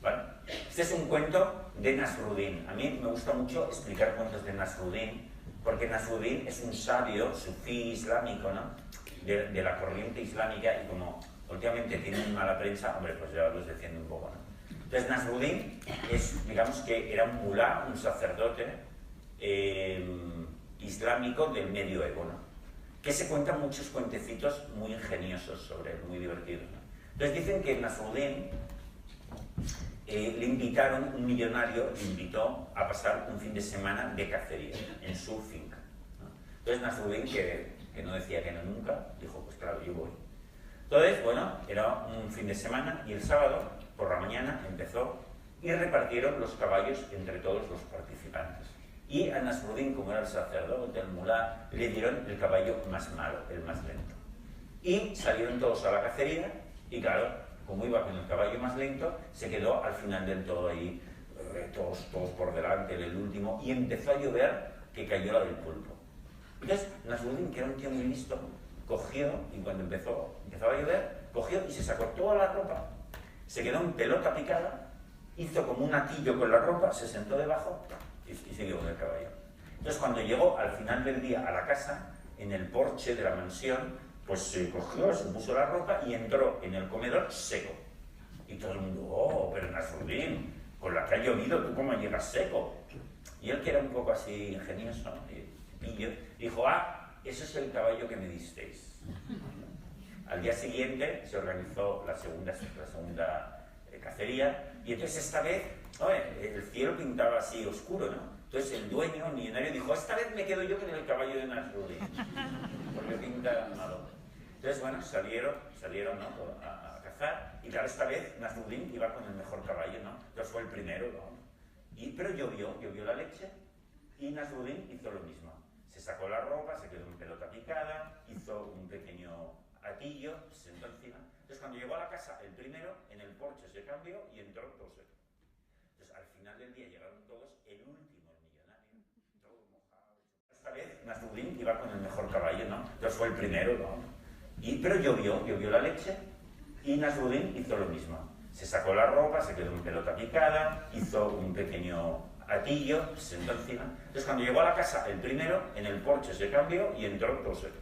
¿Vale? Este es un cuento de Nasruddin. A mí me gusta mucho explicar cuentos de Nasruddin, porque Nasruddin es un sabio sufí islámico, ¿no? de la corriente islámica, y como últimamente tiene muy mala prensa, hombre, pues ya los defiendo un poco, ¿no? Entonces Nasruddin es, digamos que era un mulá, un sacerdote islámico del medioevo, ¿no? Que se cuentan muchos cuentecitos muy ingeniosos sobre él, muy divertidos, ¿no? Entonces dicen que Nasruddin le invitaron, un millonario le invitó a pasar un fin de semana de cacería en su finca, ¿no? Entonces Nasruddin, que no decía que no nunca, dijo, pues claro, yo voy. Entonces, bueno, era un fin de semana y el sábado, por la mañana, empezó y repartieron los caballos entre todos los participantes. Y a Nasruddin, como era el sacerdote, el mulá, le dieron el caballo más malo, el más lento. Y salieron todos a la cacería y claro, como iba con el caballo más lento, se quedó al final del todo ahí, todos por delante, el último, y empezó a llover que cayó la del pulpo. Entonces, Nasruddin, que era un tío muy listo, cogió, y cuando empezaba a llover, cogió y se sacó toda la ropa, se quedó en pelota picada, hizo como un atillo con la ropa, se sentó debajo y siguió con el caballo. Entonces, cuando llegó al final del día a la casa, en el porche de la mansión, pues se cogió, se puso la ropa y entró en el comedor seco. Y todo el mundo, oh, pero Nasruddin, con la que ha llovido, ¿tú cómo llegas seco? Y él, que era un poco así ingenioso, pillo, dijo, eso es el caballo que me disteis. Al día siguiente se organizó la segunda cacería, y entonces esta vez, el cielo pintaba así oscuro, ¿no? Entonces el dueño, el millonario, dijo, esta vez me quedo yo con el caballo de Nasruddin, porque pinta malo. Entonces, bueno, salieron, ¿no? a cazar, y claro, esta vez Nasruddin iba con el mejor caballo, ¿no? Entonces fue el primero, ¿no? Pero llovió la leche, y Nasruddin hizo lo mismo. Se sacó la ropa, se quedó en pelota picada, hizo un pequeño atillo, se sentó encima. Entonces cuando llegó a la casa, el primero, en el porche se cambió y entró todo seco. Entonces al final del día llegaron todos, el último, el millonario, todo mojado. Esta vez Nasruddin iba con el mejor caballo, ¿no? Entonces fue el primero, ¿no? Pero llovió la leche y Nasruddin hizo lo mismo. Se sacó la ropa, se quedó en pelota picada, hizo un pequeño atillo, se sentó encima. Entonces cuando llegó a la casa, el primero, en el porche se cambió y entró todo seco.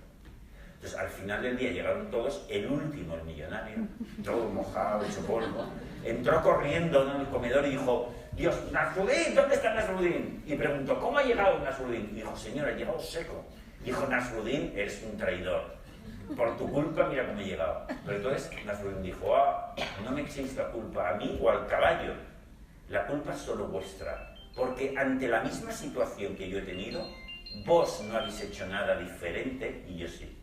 Entonces al final del día llegaron todos, el último, el millonario, todo mojado, hecho polvo, entró corriendo en el comedor y dijo: Dios, Nasruddin, ¿dónde está Nasruddin? Y preguntó: ¿cómo ha llegado Nasruddin? Y dijo: señor, ha llegado seco. Dijo: Nasruddin, eres un traidor. Por tu culpa, mira cómo he llegado. Pero entonces Nasruddin dijo: no me echéis la culpa a mí o al caballo. La culpa es solo vuestra. Porque ante la misma situación que yo he tenido, vos no habéis hecho nada diferente y yo sí.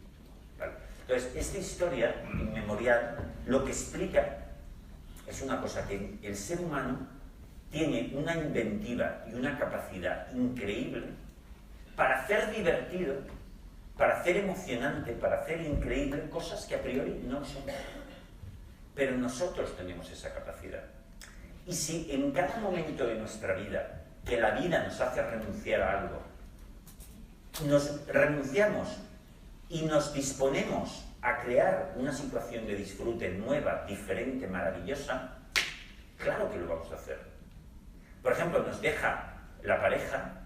¿Vale? Entonces, esta historia inmemorial lo que explica es una cosa, que el ser humano tiene una inventiva y una capacidad increíble para hacer divertido, para hacer emocionante, para hacer increíble cosas que a priori no son. Pero nosotros tenemos esa capacidad. Y si en cada momento de nuestra vida, que la vida nos hace renunciar a algo, nos renunciamos y nos disponemos a crear una situación de disfrute nueva, diferente, maravillosa, claro que lo vamos a hacer. Por ejemplo, nos deja la pareja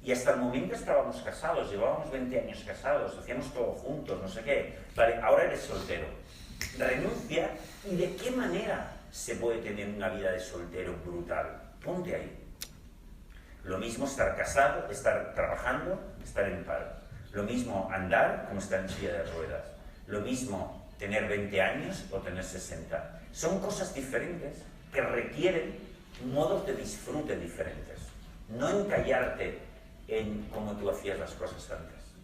y hasta el momento estábamos casados, llevábamos 20 años casados, hacíamos todo juntos, no sé qué. Vale, ahora eres soltero. Renuncia, ¿y de qué manera se puede tener una vida de soltero brutal? Ponte ahí. Lo mismo estar casado, estar trabajando, estar en paro. Lo mismo andar como estar en silla de ruedas. Lo mismo tener 20 años o tener 60. Son cosas diferentes que requieren modos de disfrute diferentes. No encallarte en cómo tú hacías las cosas antes.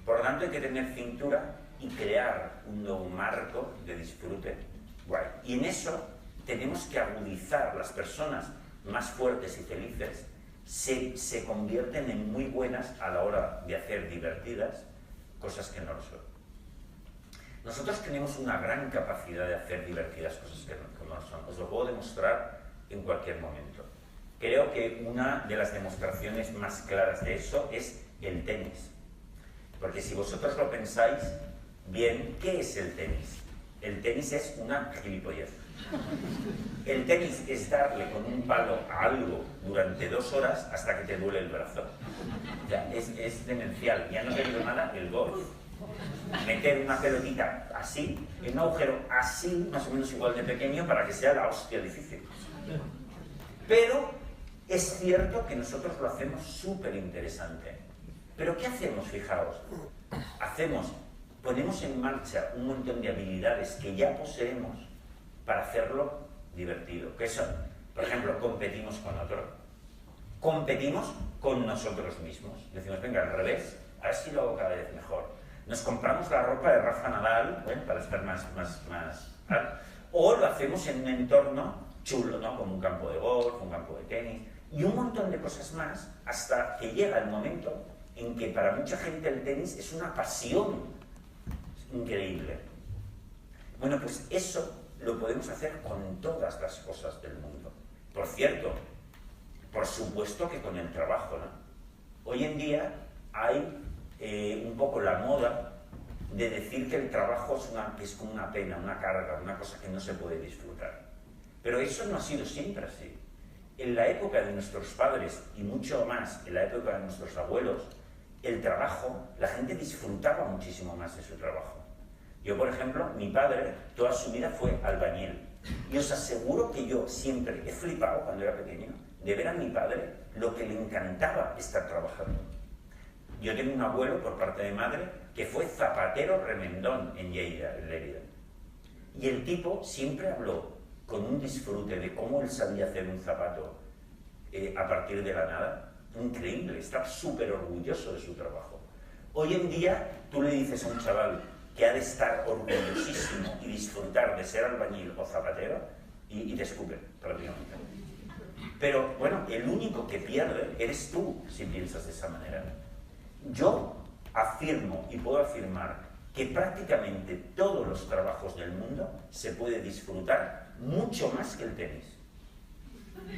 Por lo tanto, hay que tener cintura y crear un nuevo marco de disfrute guay. Y en eso tenemos que agudizar. Las personas más fuertes y felices se convierten en muy buenas a la hora de hacer divertidas cosas que no lo son. Nosotros tenemos una gran capacidad de hacer divertidas cosas que no lo son. Os lo puedo demostrar en cualquier momento. Creo que una de las demostraciones más claras de eso es el tenis. Porque si vosotros lo pensáis bien, ¿qué es el tenis? El tenis es una gilipollez. El tenis es darle con un palo a algo durante 2 horas hasta que te duele el brazo. Ya, es demencial. Ya no te digo nada el golf. Meter una pelotita así, en un agujero así, más o menos igual de pequeño, para que sea la hostia difícil. Pero es cierto que nosotros lo hacemos súper interesante. ¿Pero qué hacemos? Fijaos. Ponemos en marcha un montón de habilidades que ya poseemos para hacerlo divertido. ¿Qué son? Por ejemplo, competimos con otro. Competimos con nosotros mismos. Decimos: venga, al revés, a ver si lo hago cada vez mejor. Nos compramos la ropa de Rafa Nadal, para estar más. O lo hacemos en un entorno chulo, ¿no? Como un campo de golf, un campo de tenis, y un montón de cosas más, hasta que llega el momento en que para mucha gente el tenis es una pasión increíble. Bueno, pues eso lo podemos hacer con todas las cosas del mundo. Por cierto, por supuesto que con el trabajo, ¿no? Hoy en día hay un poco la moda de decir que el trabajo es como una pena, una carga, una cosa que no se puede disfrutar. Pero eso no ha sido siempre así. En la época de nuestros padres, y mucho más en la época de nuestros abuelos, el trabajo, la gente disfrutaba muchísimo más de su trabajo. Yo, por ejemplo, mi padre toda su vida fue albañil. Y os aseguro que yo siempre he flipado, cuando era pequeño, de ver a mi padre lo que le encantaba estar trabajando. Yo tengo un abuelo, por parte de madre, que fue zapatero remendón en Lleida, en Lérida. Y el tipo siempre habló con un disfrute de cómo él sabía hacer un zapato a partir de la nada. Increíble, estaba súper orgulloso de su trabajo. Hoy en día, tú le dices a un chaval que ha de estar orgullosísimo y disfrutar de ser albañil o zapatero, y te escupe, prácticamente. Pero, bueno, el único que pierde eres tú, si piensas de esa manera. Yo afirmo y puedo afirmar que prácticamente todos los trabajos del mundo se puede disfrutar mucho más que el tenis.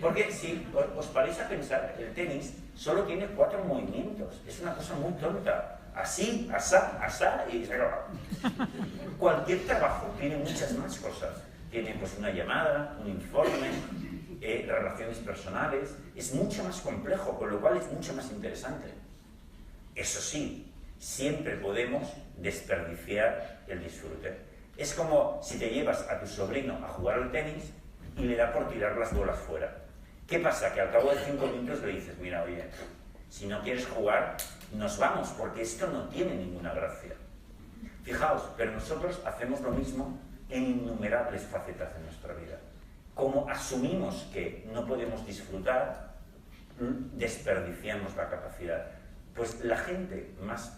Porque si os paráis a pensar, el tenis solo tiene 4 movimientos. Es una cosa muy tonta. Así, asá, asá y se acaba. Cualquier trabajo tiene muchas más cosas. Tiene pues una llamada, un informe, relaciones personales. Es mucho más complejo, con lo cual es mucho más interesante. Eso sí, siempre podemos desperdiciar el disfrute. Es como si te llevas a tu sobrino a jugar al tenis y le da por tirar las bolas fuera. ¿Qué pasa? Que al cabo de 5 minutos le dices, mira, oye, si no quieres jugar, nos vamos, porque esto no tiene ninguna gracia. Fijaos, pero nosotros hacemos lo mismo en innumerables facetas de nuestra vida. Como asumimos que no podemos disfrutar, desperdiciamos la capacidad. Pues la gente más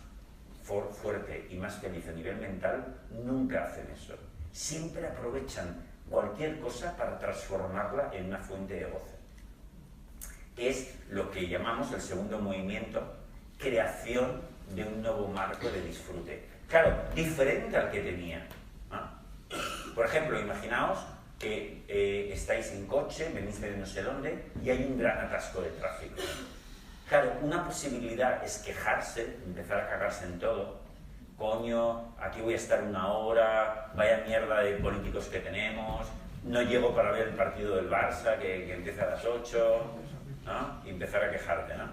fuerte y más feliz a nivel mental nunca hacen eso. Siempre aprovechan cualquier cosa para transformarla en una fuente de goce. Es lo que llamamos el segundo movimiento, creación de un nuevo marco de disfrute. Claro, diferente al que tenía. Por ejemplo, imaginaos que estáis en coche, venís de no sé dónde y hay un gran atasco de tráfico. Claro, una posibilidad es quejarse, empezar a cagarse en todo. Coño, aquí voy a estar 1 hora, vaya mierda de políticos que tenemos, no llego para ver el partido del Barça que empieza a las 8, ¿no? Y empezar a quejarte, ¿no?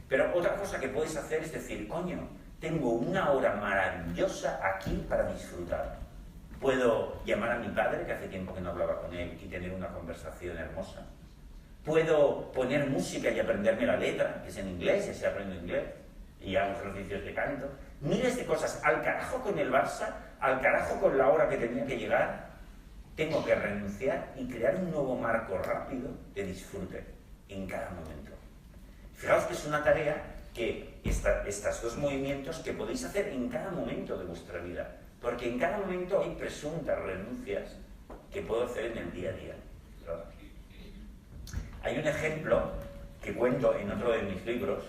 Pero otra cosa que puedes hacer es decir, coño, tengo 1 hora maravillosa aquí para disfrutar. Puedo llamar a mi padre, que hace tiempo que no hablaba con él, y tener una conversación hermosa. Puedo poner música y aprenderme la letra, que es en inglés, y así aprendo inglés, y hago ejercicios de canto. Miles de cosas. Al carajo con el Barça, al carajo con la hora que tenía que llegar. Tengo que renunciar y crear un nuevo marco rápido de disfrute en cada momento. Fijaos que es una tarea que estos 2 movimientos que podéis hacer en cada momento de vuestra vida, porque en cada momento hay presuntas renuncias que puedo hacer en el día a día. ¿Verdad? Hay un ejemplo que cuento en otro de mis libros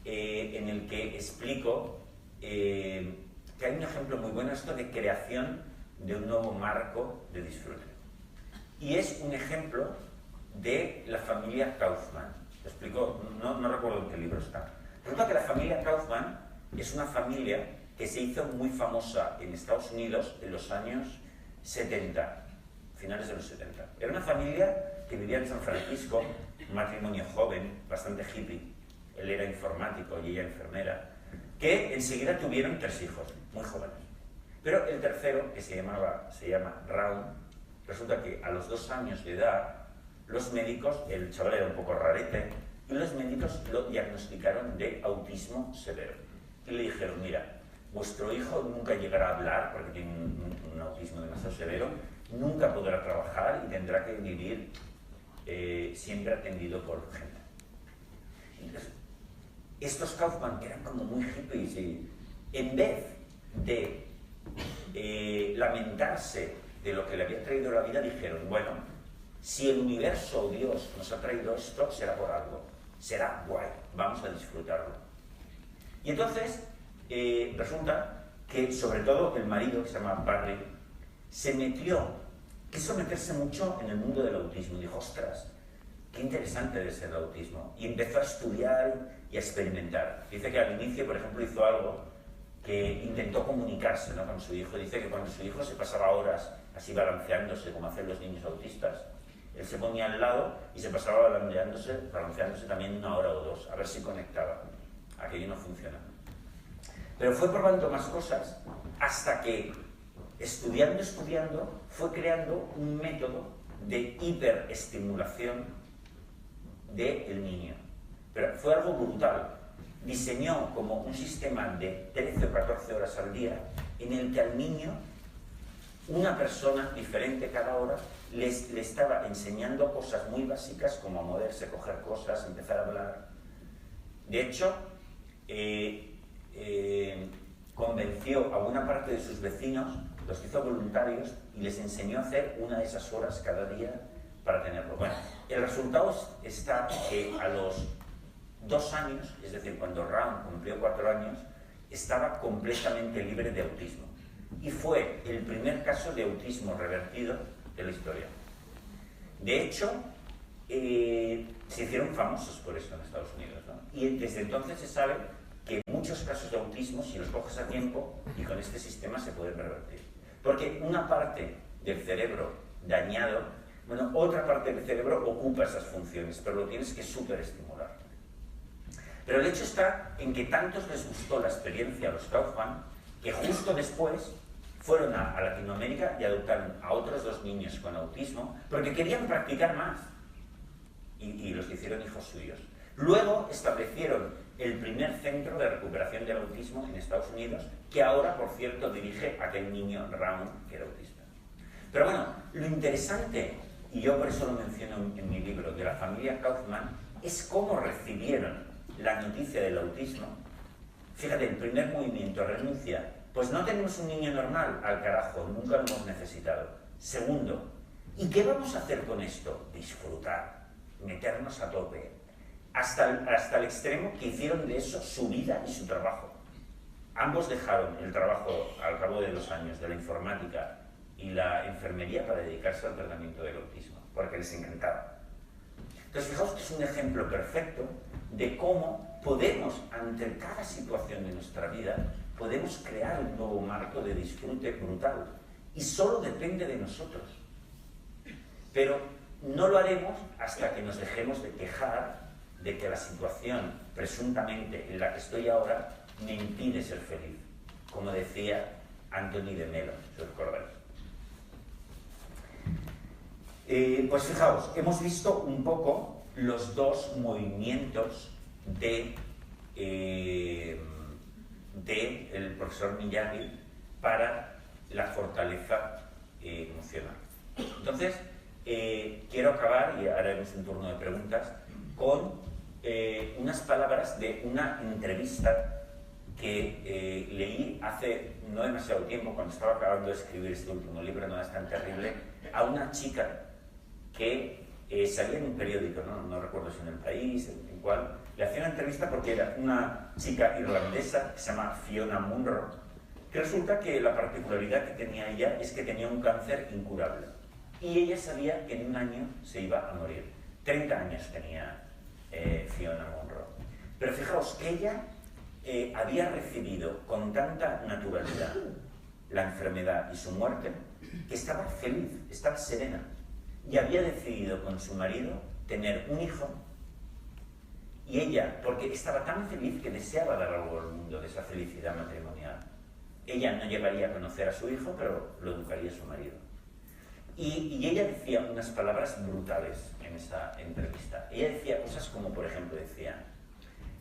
en el que explico que hay un ejemplo muy bueno esto de creación de un nuevo marco de disfrute. Y es un ejemplo de la familia Kaufman. Lo explico, no recuerdo en qué libro está. Resulta que la familia Kaufman es una familia que se hizo muy famosa en Estados Unidos en los años 70, finales de los 70. Era una familia que vivía en San Francisco, un matrimonio joven, bastante hippie. Él era informático y ella enfermera, que enseguida tuvieron 3 hijos, muy jóvenes. Pero el tercero, que se llama Raúl, resulta que a los 2 años de edad, los médicos, el chaval era un poco rarete, y los médicos lo diagnosticaron de autismo severo. Y le dijeron, mira, vuestro hijo nunca llegará a hablar, porque tiene un autismo demasiado severo, nunca podrá trabajar y tendrá que vivir siempre atendido por gente. Entonces, estos Kaufman eran como muy hippies y en vez de lamentarse de lo que le había traído la vida, dijeron, bueno, si el universo o Dios nos ha traído esto, será por algo, será guay, vamos a disfrutarlo. Y entonces, resulta que sobre todo el marido, que se llama Barry, quiso meterse mucho en el mundo del autismo y dijo, ostras, qué interesante debe ser el autismo. Y empezó a estudiar y a experimentar. Dice que al inicio, por ejemplo, hizo algo que intentó comunicarse, ¿no?, con su hijo. Dice que cuando su hijo se pasaba horas así balanceándose, como hacen los niños autistas, él se ponía al lado y se pasaba balanceándose también 1 hora o 2, a ver si conectaba. Aquello no funciona. Pero fue probando más cosas hasta que, estudiando, fue creando un método de hiperestimulación del niño. Pero fue algo brutal. Diseñó como un sistema de 13 o 14 horas al día en el que al niño, una persona diferente cada hora, le estaba enseñando cosas muy básicas como a moverse, coger cosas, empezar a hablar. De hecho, convenció a una parte de sus vecinos, los hizo voluntarios y les enseñó a hacer 1 de esas horas cada día para tenerlo. Bueno, el resultado está que a los 2 años, es decir, cuando Raun cumplió 4 años, estaba completamente libre de autismo. Y fue el primer caso de autismo revertido de la historia. De hecho, se hicieron famosos por eso en Estados Unidos, ¿no? Y desde entonces se sabe que muchos casos de autismo, si los coges a tiempo y con este sistema, se pueden revertir. Porque una parte del cerebro dañado, bueno, otra parte del cerebro ocupa esas funciones, pero lo tienes que superestimular. Pero el hecho está en que tantos les gustó la experiencia a los Kaufman que justo después fueron a Latinoamérica y adoptaron a otros 2 niños con autismo porque querían practicar más y los hicieron hijos suyos. Luego establecieron el primer centro de recuperación del autismo en Estados Unidos, que ahora, por cierto, dirige a aquel niño Raun que era autista. Pero bueno, lo interesante, y yo por eso lo menciono en mi libro, de la familia Kaufman, es cómo recibieron la noticia del autismo. Fíjate, el primer movimiento, renuncia. Pues no tenemos un niño normal, al carajo, nunca lo hemos necesitado. Segundo, ¿y qué vamos a hacer con esto? Disfrutar, meternos a tope, hasta el extremo que hicieron de eso su vida y su trabajo. Ambos dejaron el trabajo al cabo de 2 años de la informática y la enfermería para dedicarse al tratamiento del autismo, porque les encantaba. Entonces, fijaos que es un ejemplo perfecto de cómo podemos, ante cada situación de nuestra vida, podemos crear un nuevo marco de disfrute brutal. Y solo depende de nosotros. Pero no lo haremos hasta que nos dejemos de quejar de que la situación, presuntamente, en la que estoy ahora, me impide ser feliz. Como decía Anthony de Mello, si os recordáis. Pues fijaos, hemos visto un poco los 2 movimientos del profesor Miyagi para la fortaleza emocional. Entonces, quiero acabar, y haremos un turno de preguntas, con unas palabras de una entrevista que leí hace no demasiado tiempo, cuando estaba acabando de escribir este último libro, No es tan terrible, a una chica que salía en un periódico, no recuerdo si en El País, en cuál, le hacía una entrevista porque era una chica irlandesa que se llama Fiona Munro, que resulta que la particularidad que tenía ella es que tenía un cáncer incurable. Y ella sabía que en 1 año se iba a morir. 30 años tenía Fiona Munro. Pero fijaos que ella había recibido con tanta naturalidad la enfermedad y su muerte, que estaba feliz, estaba serena. Y había decidido con su marido tener un hijo. Y ella, porque estaba tan feliz que deseaba dar algo al mundo de esa felicidad matrimonial. Ella no llegaría a conocer a su hijo, pero lo educaría su marido. Y ella decía unas palabras brutales en esa entrevista. Ella decía cosas como, por ejemplo, decía: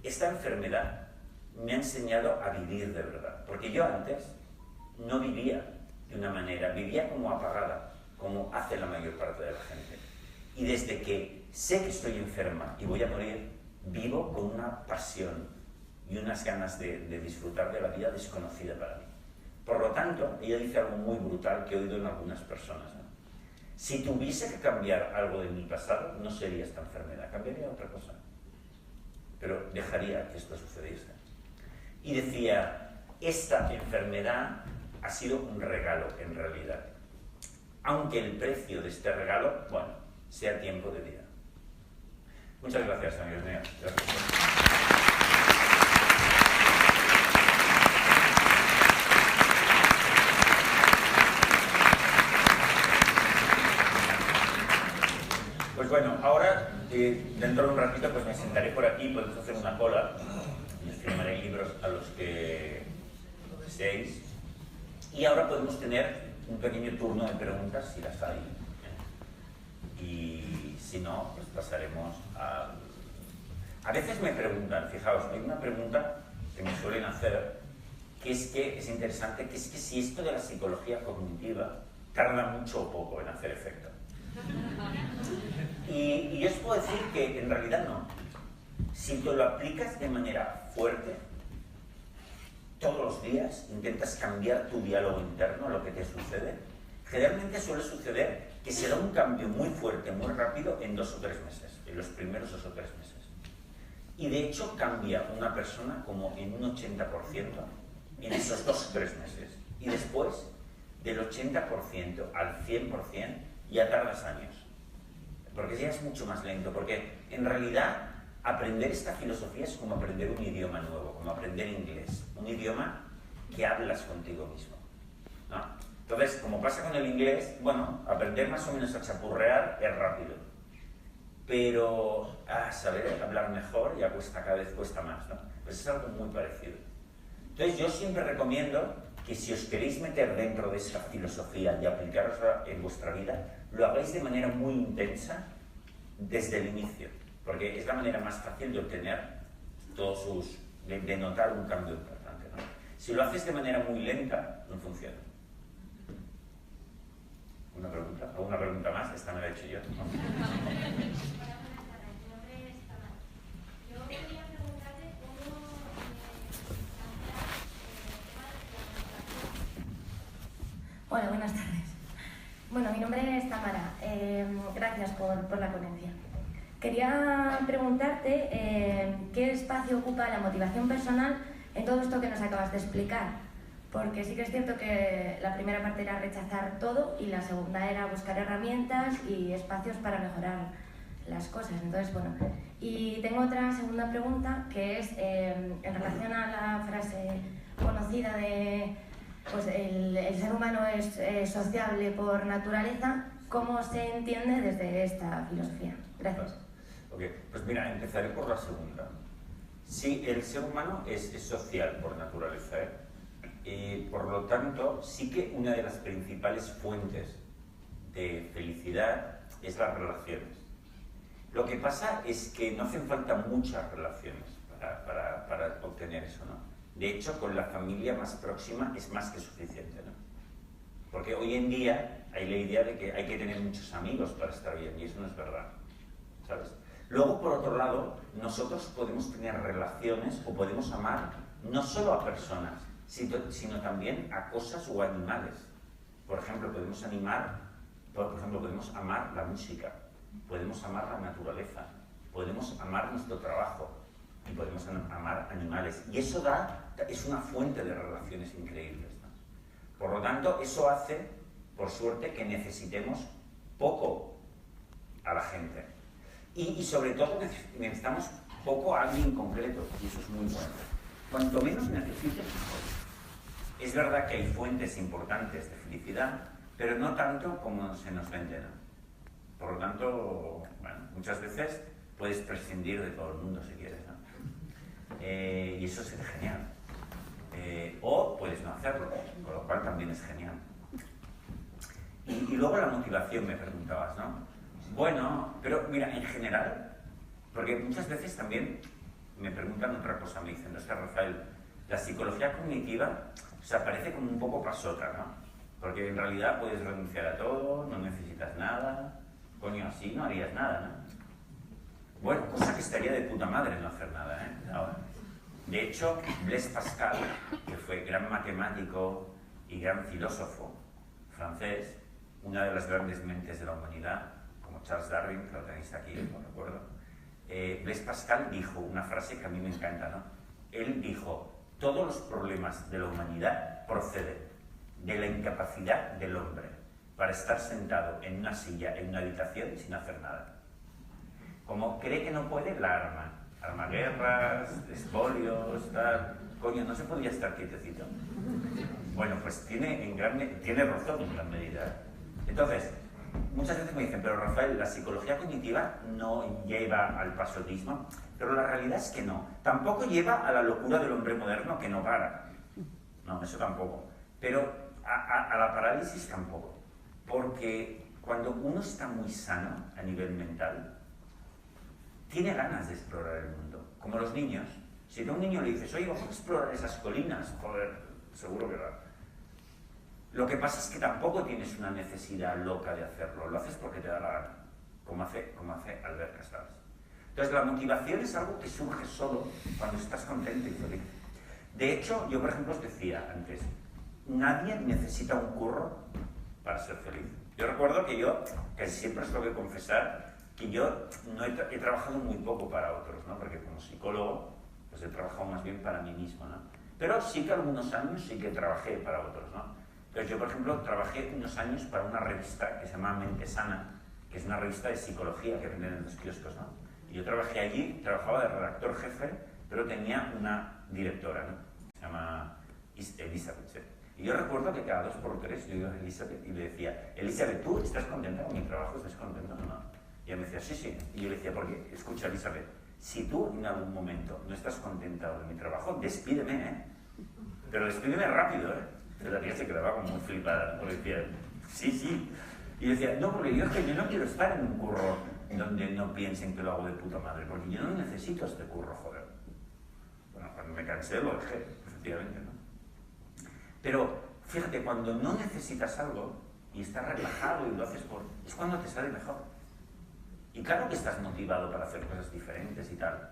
esta enfermedad me ha enseñado a vivir de verdad. Porque yo antes no vivía de una manera, vivía como apagada, como hace la mayor parte de la gente. Y desde que sé que estoy enferma y voy a morir, vivo con una pasión y unas ganas de disfrutar de la vida desconocida para mí. Por lo tanto, ella dice algo muy brutal que he oído en algunas personas, ¿no? Si tuviese que cambiar algo de mi pasado, no sería esta enfermedad, cambiaría otra cosa. Pero dejaría que esto sucediese. Y decía, esta enfermedad ha sido un regalo en realidad. Aunque el precio de este regalo, bueno, sea tiempo de vida. Muchas gracias, amigos míos. Gracias. Pues bueno, ahora, dentro de un ratito, pues me sentaré por aquí, podemos hacer una cola, y os firmaré libros a los que deseéis. Y ahora podemos tener un pequeño turno de preguntas, si las hay. Y si no, pues pasaremos a... A veces me preguntan, fijaos, hay una pregunta que me suelen hacer, que es interesante, que es que si esto de la psicología cognitiva tarda mucho o poco en hacer efecto. Y yo os puedo decir que en realidad no. Si te lo aplicas de manera fuerte, todos los días intentas cambiar tu diálogo interno a lo que te sucede, generalmente suele suceder que se da un cambio muy fuerte, muy rápido en 2 o 3 meses, en los primeros 2 o 3 meses. Y de hecho cambia una persona como en un 80% en esos 2 o 3 meses. Y después, del 80% al 100%, ya tardas años. Porque ya es mucho más lento. Porque en realidad, aprender esta filosofía es como aprender un idioma nuevo, como aprender inglés. Un idioma que hablas contigo mismo, ¿no? Entonces, como pasa con el inglés, bueno, aprender más o menos a chapurrear es rápido. Pero saber hablar mejor ya cuesta, cada vez cuesta más, ¿no? Pues es algo muy parecido. Entonces yo siempre recomiendo que si os queréis meter dentro de esta filosofía y aplicarosla en vuestra vida, lo hagáis de manera muy intensa desde el inicio, porque es la manera más fácil de obtener de notar un cambio importante, ¿no? Si lo haces de manera muy lenta, no funciona. ¿Una pregunta? ¿Alguna pregunta más? Esta me la he hecho yo, ¿no? Hola, buenas tardes. Bueno, mi nombre es Tamara. Gracias por la ponencia. Quería preguntarte qué espacio ocupa la motivación personal en todo esto que nos acabas de explicar. Porque sí que es cierto que la primera parte era rechazar todo y la segunda era buscar herramientas y espacios para mejorar las cosas. Entonces, bueno, y tengo otra segunda pregunta que es en relación a la frase conocida de pues el ser humano es sociable por naturaleza. ¿Cómo se entiende desde esta filosofía? Gracias. Ok, pues mira, empezaré por la segunda. Sí, el ser humano es social por naturaleza, por lo tanto, sí que una de las principales fuentes de felicidad es las relaciones. Lo que pasa es que no hacen falta muchas relaciones para obtener eso, ¿no? De hecho, con la familia más próxima es más que suficiente, ¿no? Porque hoy en día hay la idea de que hay que tener muchos amigos para estar bien, y eso no es verdad, ¿sabes? Luego, por otro lado, nosotros podemos tener relaciones o podemos amar no solo a personas, sino también a cosas o animales. Por ejemplo, podemos amar la música, podemos amar la naturaleza, podemos amar nuestro trabajo y podemos amar animales. Y eso es una fuente de relaciones increíbles, ¿no? Por lo tanto, eso hace, por suerte, que necesitemos poco a la gente. Y sobre todo necesitamos poco a alguien concreto, y eso es muy bueno. Cuanto menos necesites, mejor. Es verdad que hay fuentes importantes de felicidad, pero no tanto como se nos vende, ¿no? Por lo tanto, bueno, muchas veces puedes prescindir de todo el mundo si quieres, ¿no? Y eso es genial. O puedes no hacerlo, con lo cual también es genial. Y luego la motivación, me preguntabas, ¿no? Bueno, pero mira, en general, porque muchas veces también me preguntan otra cosa, me dicen, no sé, Rafael, la psicología cognitiva, o sea, parece como un poco pasota, ¿no? Porque en realidad puedes renunciar a todo, no necesitas nada, coño, así no harías nada, ¿no? Bueno, cosa que estaría de puta madre no hacer nada, ¿eh? Ahora. De hecho, Blaise Pascal, que fue gran matemático y gran filósofo francés, una de las grandes mentes de la humanidad, como Charles Darwin, que lo tenéis aquí, no recuerdo, Blaise Pascal dijo una frase que a mí me encanta, ¿no? Él dijo, todos los problemas de la humanidad proceden de la incapacidad del hombre para estar sentado en una silla, en una habitación, sin hacer nada. Como cree que no puede, la arma guerras, espolios, tal. Coño, no se podía estar quietecito. Bueno, pues tiene razón en gran medida. Entonces, muchas veces me dicen, pero Rafael, la psicología cognitiva no lleva al pasotismo, pero la realidad es que no. Tampoco lleva a la locura del hombre moderno que no para. No, eso tampoco. Pero a la parálisis tampoco. Porque cuando uno está muy sano a nivel mental, tiene ganas de explorar el mundo. Como los niños. Si a un niño le dices, oye, vamos a explorar esas colinas, joder, seguro que va. Lo que pasa es que tampoco tienes una necesidad loca de hacerlo, lo haces porque te da la gana, como hace Albert Castells. Entonces la motivación es algo que surge solo cuando estás contento y feliz. De hecho, yo por ejemplo os decía antes, nadie necesita un curro para ser feliz. Yo recuerdo que siempre os tengo que confesar que yo no he trabajado muy poco para otros, ¿no? Porque como psicólogo, pues he trabajado más bien para mí mismo, ¿no? Pero sí que algunos años sí que trabajé para otros, ¿no? Entonces yo, por ejemplo, trabajé unos años para una revista que se llama Mente Sana, que es una revista de psicología que venden en los kioscos, ¿no? Y yo trabajé allí, trabajaba de redactor jefe, pero tenía una directora, ¿no? Se llama Elizabeth, ¿sí? Y yo recuerdo que cada 2 por 3 yo iba a Elizabeth y le decía, Elizabeth, ¿tú estás contenta con mi trabajo? ¿Estás contenta o no? Y ella me decía, sí, sí. Y yo le decía, porque, escucha, Elizabeth, si tú en algún momento no estás contenta de mi trabajo, despídeme, ¿eh? Pero despídeme rápido, ¿eh? Pero la tía se quedaba como muy flipada, ¿no? Porque decía, sí, sí. Y yo decía, no, porque yo es que yo no quiero estar en un curro donde no piensen que lo hago de puta madre, porque yo no necesito este curro, joder. Bueno, cuando me cansé lo dejé, efectivamente, ¿no? Pero, fíjate, cuando no necesitas algo y estás relajado y lo haces es cuando te sale mejor. Y claro que estás motivado para hacer cosas diferentes y tal.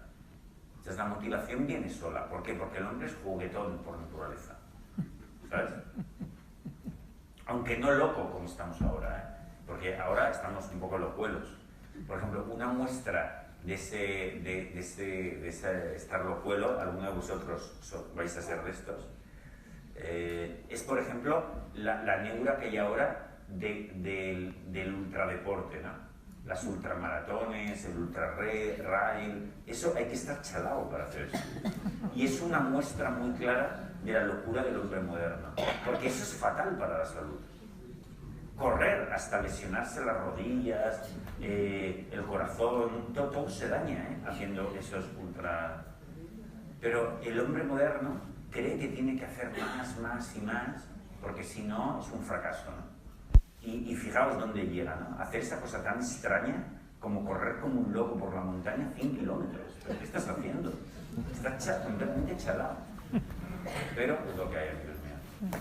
Entonces la motivación viene sola. ¿Por qué? Porque el hombre es juguetón por naturaleza. ¿Sabes? Aunque no loco como estamos ahora, ¿eh? Porque ahora estamos un poco locuelos. Por ejemplo, una muestra de ese estar locuelo, alguno de vosotros vais a ser de estos, es, por ejemplo, la neura que hay ahora del ultradeporte, ¿no? Las ultramaratones, el ultra-rail, eso hay que estar chalado para hacer eso. Y es una muestra muy clara de la locura del hombre moderno, porque eso es fatal para la salud. Correr hasta lesionarse las rodillas, el corazón, todo se daña, ¿eh? Haciendo esos ultra... Pero el hombre moderno cree que tiene que hacer más y más, porque si no es un fracaso, ¿no? Y fijaos dónde llega, ¿no? Hacer esa cosa tan extraña como correr como un loco por la montaña 100 kilómetros. ¿Pero qué estás haciendo? Estás completamente chalado. Pero es lo que hay, Dios mío.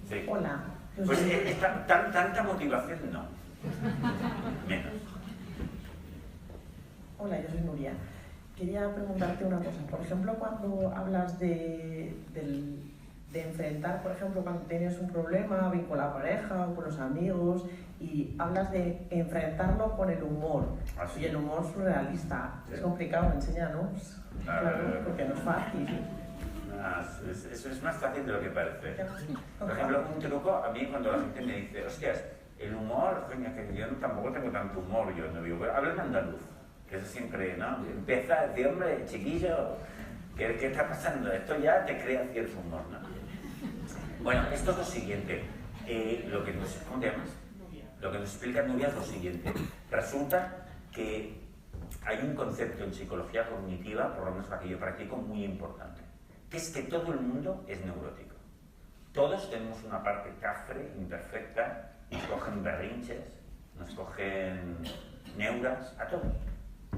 Sí. Hola. Pues tanta motivación no. Menos. Hola, yo soy Nuria. Quería preguntarte una cosa. Por ejemplo, cuando hablas de enfrentar, por ejemplo, cuando tienes un problema bien con la pareja o con los amigos, y hablas de enfrentarlo con el humor. ¿Ah, sí? Y el humor surrealista. Sí. Es complicado, enséñanos. Claro, porque no es fácil. Eso es más fácil de lo que parece. Por ejemplo, un truco, a mí cuando la gente me dice, hostias, el humor, coño, que yo tampoco tengo tanto humor, yo no digo, háblame andaluz, que eso siempre, ¿no? Empieza a decir, hombre, chiquillo, ¿qué está pasando? Esto ya te crea cierto humor, ¿no? Bueno, esto es lo siguiente, ¿cómo te llamas? Lo que nos explica Nuria es lo siguiente. Resulta que hay un concepto en psicología cognitiva, por lo menos la que yo practico, muy importante, que es que todo el mundo es neurótico. Todos tenemos una parte cafre, imperfecta, nos cogen berrinches, nos cogen neuras, a todos.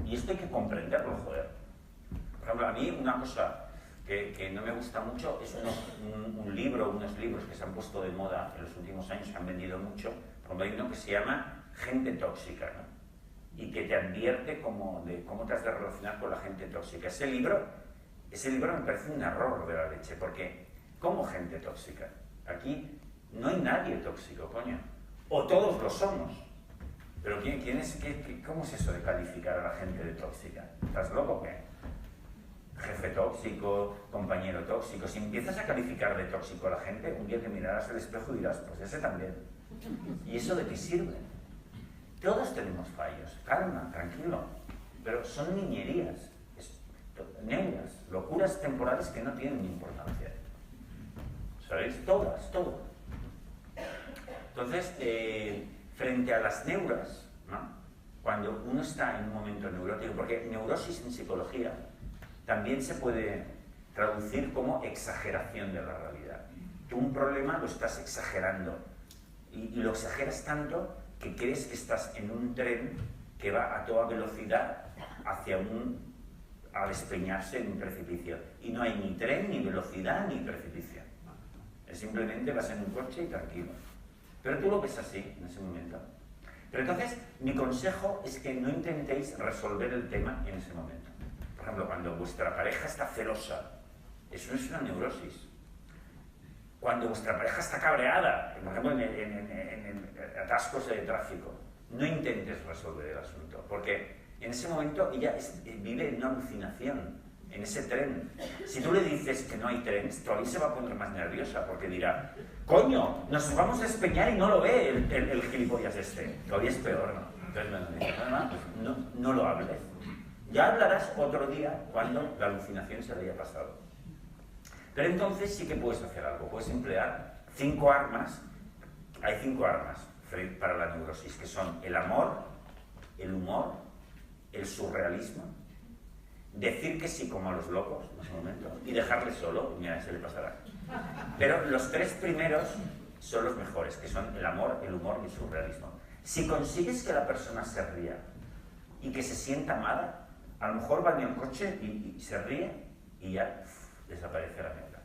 Y esto hay que comprenderlo, joder. Por ejemplo, a mí una cosa que no me gusta mucho es unos libros que se han puesto de moda en los últimos años, que han vendido mucho. Por ejemplo, hay uno que se llama Gente Tóxica, ¿no? Y que te advierte de cómo te has de relacionar con la gente tóxica. Ese libro me parece un error de la leche, porque ¿cómo gente tóxica? Aquí no hay nadie tóxico, coño. O todos lo somos. Pero ¿cómo es eso de calificar a la gente de tóxica? ¿Estás loco o qué? Jefe tóxico, compañero tóxico. Si empiezas a calificar de tóxico a la gente, un día te mirarás al espejo y dirás, pues ese también. ¿Y eso de qué sirve? Todos tenemos fallos, calma, tranquilo. Pero son niñerías, neuras, locuras temporales que no tienen importancia. ¿Sabéis? Todas, todo. Entonces, frente a las neuras, ¿no? Cuando uno está en un momento neurótico, porque neurosis en psicología también se puede traducir como exageración de la realidad. Tú un problema lo estás exagerando y lo exageras tanto que crees que estás en un tren que va a toda velocidad a despeñarse en un precipicio. Y no hay ni tren, ni velocidad, ni precipicio. Simplemente vas en un coche y tranquilo. Pero tú lo ves así en ese momento. Pero entonces, mi consejo es que no intentéis resolver el tema en ese momento. Por ejemplo, cuando vuestra pareja está celosa, eso no es una neurosis. Cuando vuestra pareja está cabreada, por ejemplo, en atascos de tráfico, no intentes resolver el asunto, porque en ese momento ella vive en una alucinación, en ese tren. Si tú le dices que no hay tren, todavía se va a poner más nerviosa, porque dirá, coño, nos vamos a despeñar y no lo ve el gilipollas este. Todavía es peor, ¿no? Entonces me dice, pues no lo hables. Ya hablarás otro día cuando la alucinación se le haya pasado. Pero entonces sí que puedes hacer algo, puedes emplear 5 armas. Hay 5 armas para la neurosis, que son el amor, el humor, el surrealismo, decir que sí como a los locos en ese momento y dejarle solo, mira, se le pasará. Pero los 3 primeros son los mejores, que son el amor, el humor y el surrealismo. Si consigues que la persona se ría y que se sienta amada, a lo mejor va en el coche y se ríe y ya desaparece la mierda.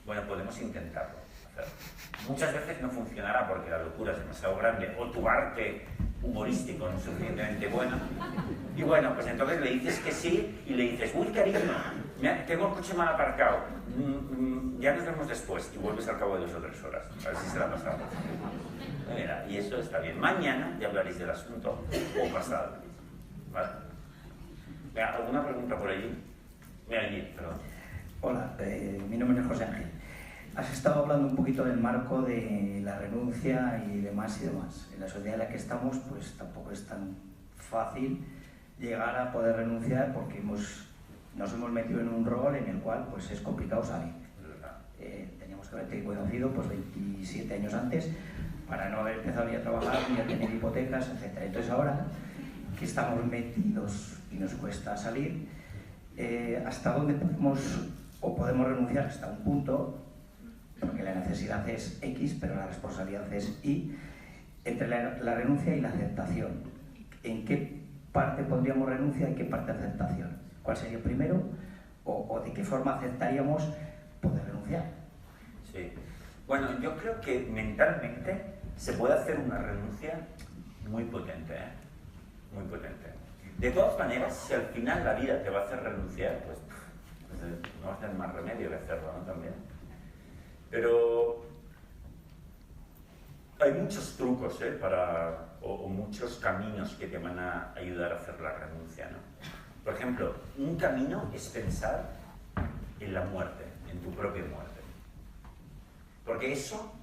Bueno, podemos intentarlo. Muchas veces no funcionará porque la locura es demasiado grande o tu arte humorístico no es suficientemente bueno. Y bueno, pues entonces le dices que sí y le dices, uy, cariño, tengo el coche mal aparcado, ya nos vemos después, y vuelves al cabo de 2 o 3 horas, a ver si se la ha pasado. Mira, y eso está bien. Mañana ya hablaréis del asunto o pasado. ¿Vale? Mira, ¿alguna pregunta por allí? Mira, allí, perdón. Hola, mi nombre es José Ángel. Has estado hablando un poquito del marco de la renuncia y demás y demás. En la sociedad en la que estamos, pues tampoco es tan fácil llegar a poder renunciar porque nos hemos metido en un rol en el cual pues es complicado salir. Teníamos que haberte conocido pues 27 años antes para no haber empezado ni a trabajar, ni a tener hipotecas, etc. Entonces ahora que estamos metidos y nos cuesta salir, ¿hasta dónde podemos renunciar? Hasta un punto, porque la necesidad es X, pero la responsabilidad es Y, entre la renuncia y la aceptación. ¿En qué parte pondríamos renuncia y qué parte aceptación? ¿Cuál sería primero? ¿O de qué forma aceptaríamos poder renunciar? Sí. Bueno, yo creo que mentalmente se puede hacer una renuncia muy potente, ¿eh? Muy potente. De todas maneras, si al final la vida te va a hacer renunciar, pues no vas a tener más remedio que hacerlo, ¿no? También. Pero hay muchos trucos, ¿eh? o muchos caminos que te van a ayudar a hacer la renuncia, ¿no? Por ejemplo, un camino es pensar en la muerte, en tu propia muerte. Porque eso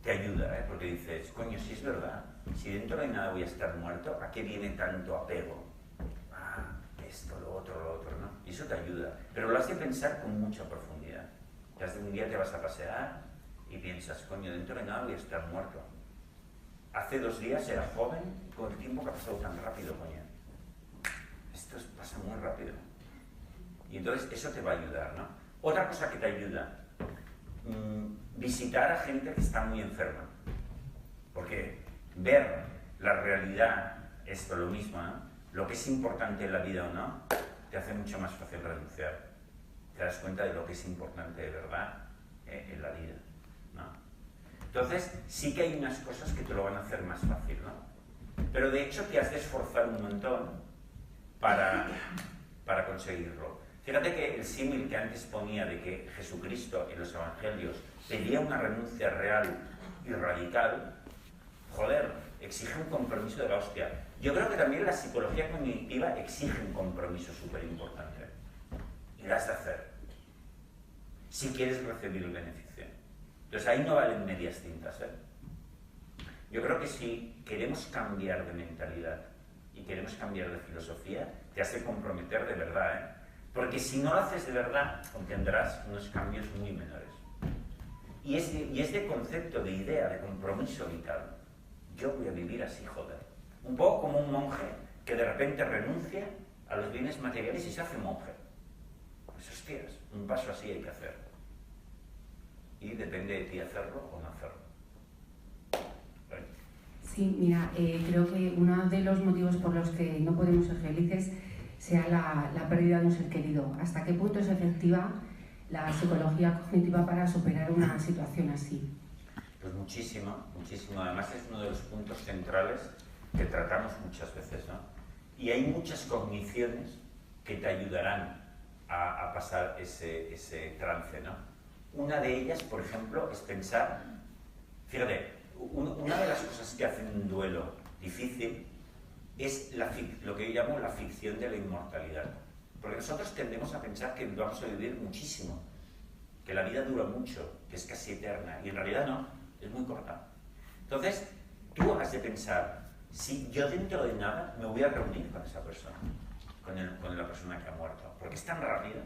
te ayuda, ¿eh? Porque dices, coño, si es verdad, si dentro de nada voy a estar muerto, ¿a qué viene tanto apego? Esto, lo otro, ¿no? Y eso te ayuda. Pero lo has de pensar con mucha profundidad. Un día te vas a pasear y piensas, coño, dentro de nada voy a estar muerto. Hace 2 días era joven, con el tiempo que ha pasado tan rápido, coño. Esto pasa muy rápido. Y entonces eso te va a ayudar, ¿no? Otra cosa que te ayuda, visitar a gente que está muy enferma. Porque ver la realidad es lo mismo, ¿no? Lo que es importante en la vida o no, te hace mucho más fácil renunciar. Te das cuenta de lo que es importante de verdad en la vida, ¿no? Entonces, sí que hay unas cosas que te lo van a hacer más fácil, ¿no? Pero de hecho te has de esforzar un montón para conseguirlo. Fíjate que el símil que antes ponía de que Jesucristo en los evangelios pedía una renuncia real y radical, joder, exige un compromiso de la hostia. Yo creo que también la psicología cognitiva exige un compromiso súper importante. Y lo has de hacer si quieres recibir el beneficio. Entonces ahí no valen medias tintas, ¿eh? Yo creo que si queremos cambiar de mentalidad y queremos cambiar de filosofía, te has de comprometer de verdad, ¿eh? Porque si no lo haces de verdad, obtendrás unos cambios muy menores. Y es de concepto, de idea, de compromiso vital. Yo voy a vivir así, joder. Un poco como un monje que de repente renuncia a los bienes materiales y se hace monje. Pues hostias, un paso así hay que hacer. Y depende de ti hacerlo o no hacerlo. ¿Vale? Sí, mira, creo que uno de los motivos por los que no podemos ser felices sea la pérdida de un ser querido. ¿Hasta qué punto es efectiva la psicología cognitiva para superar una situación así? Pues muchísimo, muchísimo. Además es uno de los puntos centrales que tratamos muchas veces, ¿no? Y hay muchas cogniciones que te ayudarán a pasar ese trance, ¿no? Una de ellas, por ejemplo, es pensar, fíjate, una de las cosas que hacen un duelo difícil, es lo que yo llamo la ficción de la inmortalidad. Porque nosotros tendemos a pensar que vamos a vivir muchísimo, que la vida dura mucho, que es casi eterna, y en realidad no, es muy corta. Entonces, tú has de pensar, si yo dentro de nada me voy a reunir con esa persona, con la persona que ha muerto, porque es tan rápido.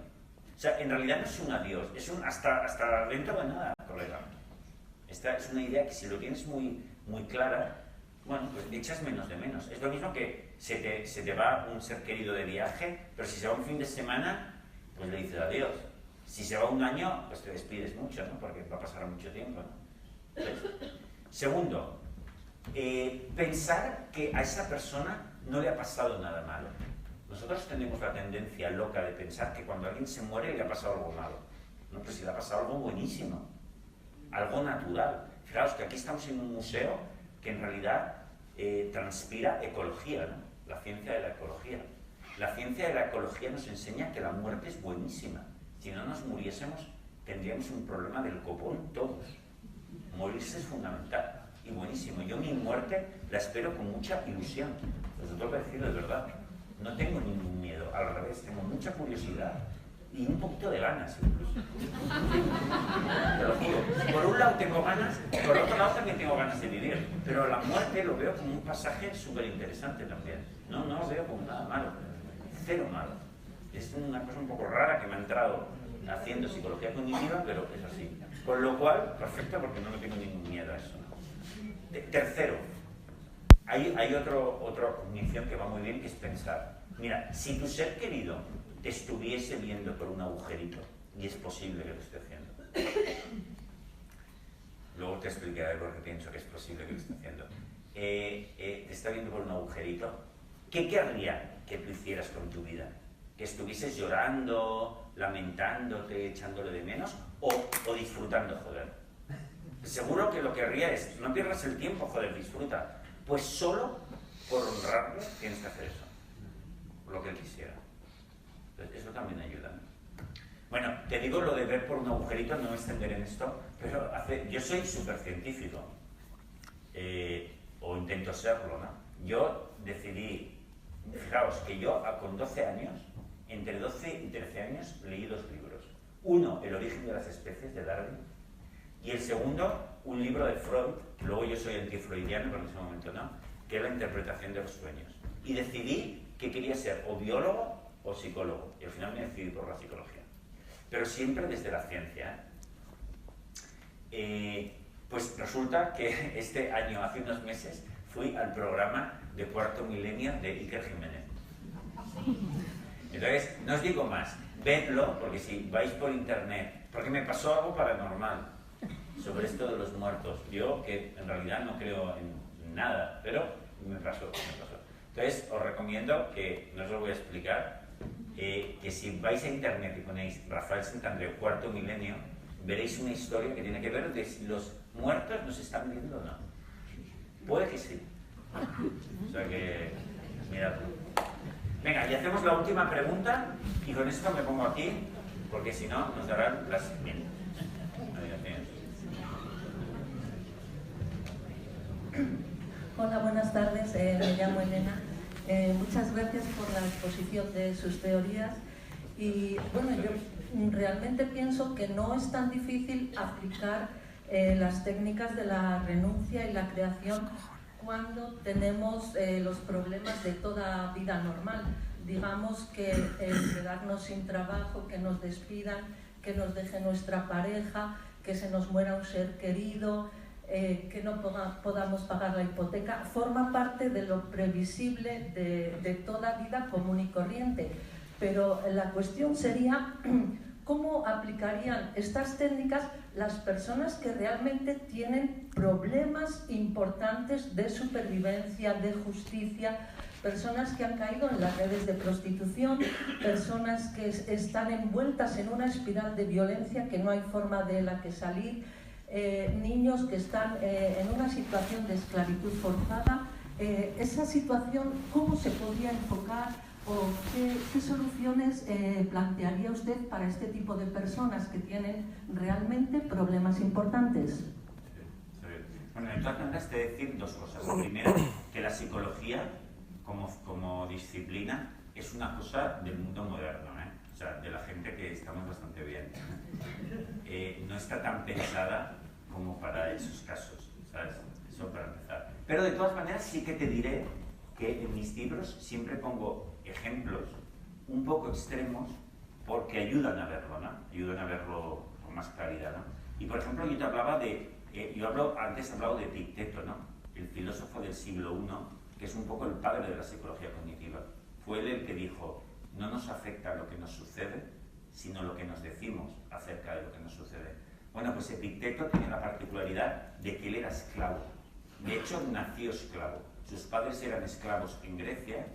O sea, en realidad no es un adiós, es un hasta dentro de nada, colega. Esta es una idea que si lo tienes muy clara, bueno, pues echas menos de menos. Es lo mismo que se te va un ser querido de viaje, pero si se va un fin de semana, pues le dices adiós. Si se va un año, pues te despides mucho, ¿no? Porque va a pasar mucho tiempo, ¿no? ¿Ves? Segundo, pensar que a esa persona no le ha pasado nada malo. Nosotros tenemos la tendencia loca de pensar que cuando alguien se muere le ha pasado algo malo. No, pues si le ha pasado algo buenísimo, algo natural. Fijaos que aquí estamos en un museo que en realidad transpira ecología, ¿no? La ciencia de la ecología. La ciencia de la ecología nos enseña que la muerte es buenísima. Si no nos muriésemos, tendríamos un problema del copón todos. Morirse es fundamental y buenísimo. Yo mi muerte la espero con mucha ilusión. Os lo tengo que decir de verdad. No tengo ningún miedo, al revés, tengo mucha curiosidad y un poquito de ganas incluso. Te lo juro. Por un lado tengo ganas, por otro lado también tengo ganas de vivir. Pero la muerte lo veo como un pasaje súper interesante también. No lo veo como nada malo. Cero malo. Es una cosa un poco rara que me ha entrado haciendo psicología cognitiva, pero es así. Con lo cual, perfecto, porque no le tengo ningún miedo a eso. Tercero, hay otra cognición que va muy bien, que es pensar. Mira, si tu ser querido te estuviese viendo por un agujerito, y es posible que lo esté haciendo, luego te explicaré por qué pienso que es posible que lo esté haciendo, te está viendo por un agujerito, ¿qué querría que tú hicieras con tu vida? ¿Que estuvieses llorando, lamentándote, echándole de menos, o disfrutando, joder? Seguro que lo que querría es, no pierdas el tiempo, joder, disfruta. Pues solo por honrarle tienes que hacer eso, lo que él quisiera. Entonces, eso también ayuda, ¿no? Bueno, te digo lo de ver por un agujerito, no me extenderé en esto, pero yo soy súper científico, o intento serlo, ¿no? Yo decidí, fijaos, que yo con 12 años, entre 12 y 13 años, leí 2 libros. Uno, El origen de las especies, de Darwin, y el segundo, un libro de Freud, que luego yo soy antifreudiano, pero en ese momento no, que es La interpretación de los sueños. Y decidí que quería ser o biólogo o psicólogo, y al final me decidí por la psicología. Pero siempre desde la ciencia. Pues resulta que este año, hace unos meses, fui al programa de Cuarto Milenio de Iker Jiménez. Entonces, no os digo más, vedlo, porque si vais por internet, porque me pasó algo paranormal sobre esto de los muertos. Yo, que en realidad no creo en nada, pero me pasó. Entonces, os recomiendo que, no os lo voy a explicar, que si vais a internet y ponéis Rafael Santandreu, Cuarto Milenio, veréis una historia que tiene que ver de si los muertos nos están viendo o no. Puede que sí. O sea que, mirad. Venga, y hacemos la última pregunta, y con esto me pongo aquí, porque si no, nos darán las 1000. Hola, buenas tardes, me llamo Elena. Muchas gracias por la exposición de sus teorías. Y bueno, yo realmente pienso que no es tan difícil aplicar las técnicas de la renuncia y la creación cuando tenemos los problemas de toda vida normal. Digamos que quedarnos sin trabajo, que nos despidan, que nos deje nuestra pareja, que se nos muera un ser querido, que no podamos pagar la hipoteca, forma parte de lo previsible de toda vida común y corriente. Pero la cuestión sería cómo aplicarían estas técnicas las personas que realmente tienen problemas importantes de supervivencia, de justicia, personas que han caído en las redes de prostitución, personas que están envueltas en una espiral de violencia que no hay forma de la que salir, niños que están en una situación de esclavitud forzada. Esa situación, ¿cómo se podría enfocar o qué soluciones plantearía usted para este tipo de personas que tienen realmente problemas importantes? Bueno, de todas maneras te voy a decir 2 cosas. La primera, que la psicología como disciplina es una cosa del mundo moderno, o sea, de la gente que estamos bastante bien. No está tan pensada como para esos casos, ¿sabes? Eso para empezar. Pero de todas maneras sí que te diré que en mis libros siempre pongo ejemplos un poco extremos porque ayudan a verlo, ¿no? Ayudan a verlo con más claridad, ¿no? Y por ejemplo yo te hablaba antes he hablado de Epicteto, ¿no? El filósofo del siglo I, que es un poco el padre de la psicología cognitiva. Fue él el que dijo, no nos afecta lo que nos sucede, sino lo que nos decimos acerca de lo que nos sucede. Bueno, pues Epicteto tiene la particularidad de que él era esclavo. De hecho, nació esclavo. Sus padres eran esclavos en Grecia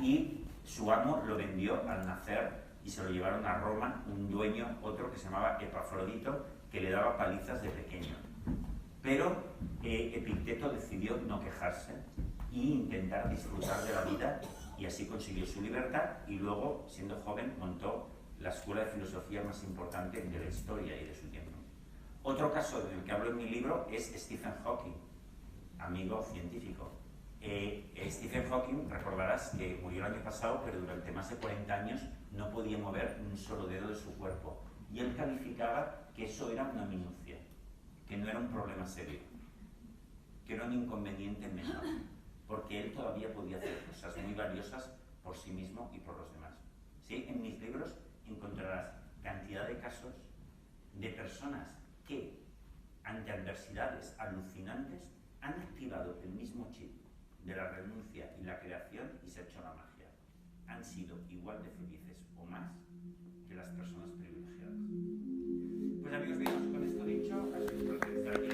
y su amo lo vendió al nacer y se lo llevaron a Roma, un dueño, otro que se llamaba Epafrodito, que le daba palizas de pequeño. Pero Epicteto decidió no quejarse e intentar disfrutar de la vida y así consiguió su libertad y luego, siendo joven, montó la escuela de filosofía más importante de la historia y de su tiempo. Otro caso del que hablo en mi libro es Stephen Hawking, amigo científico. Stephen Hawking, recordarás que murió el año pasado, pero durante más de 40 años no podía mover un solo dedo de su cuerpo. Y él calificaba que eso era una minucia, que no era un problema serio, que era un inconveniente menor, porque él todavía podía hacer cosas muy valiosas por sí mismo y por los demás. ¿Sí? En mis libros encontrarás cantidad de casos de personas que, ante adversidades alucinantes, han activado el mismo chip de la renuncia y la creación y se ha hecho la magia. Han sido igual de felices o más que las personas privilegiadas. Pues amigos míos, con esto dicho, ha sido un placer estar aquí.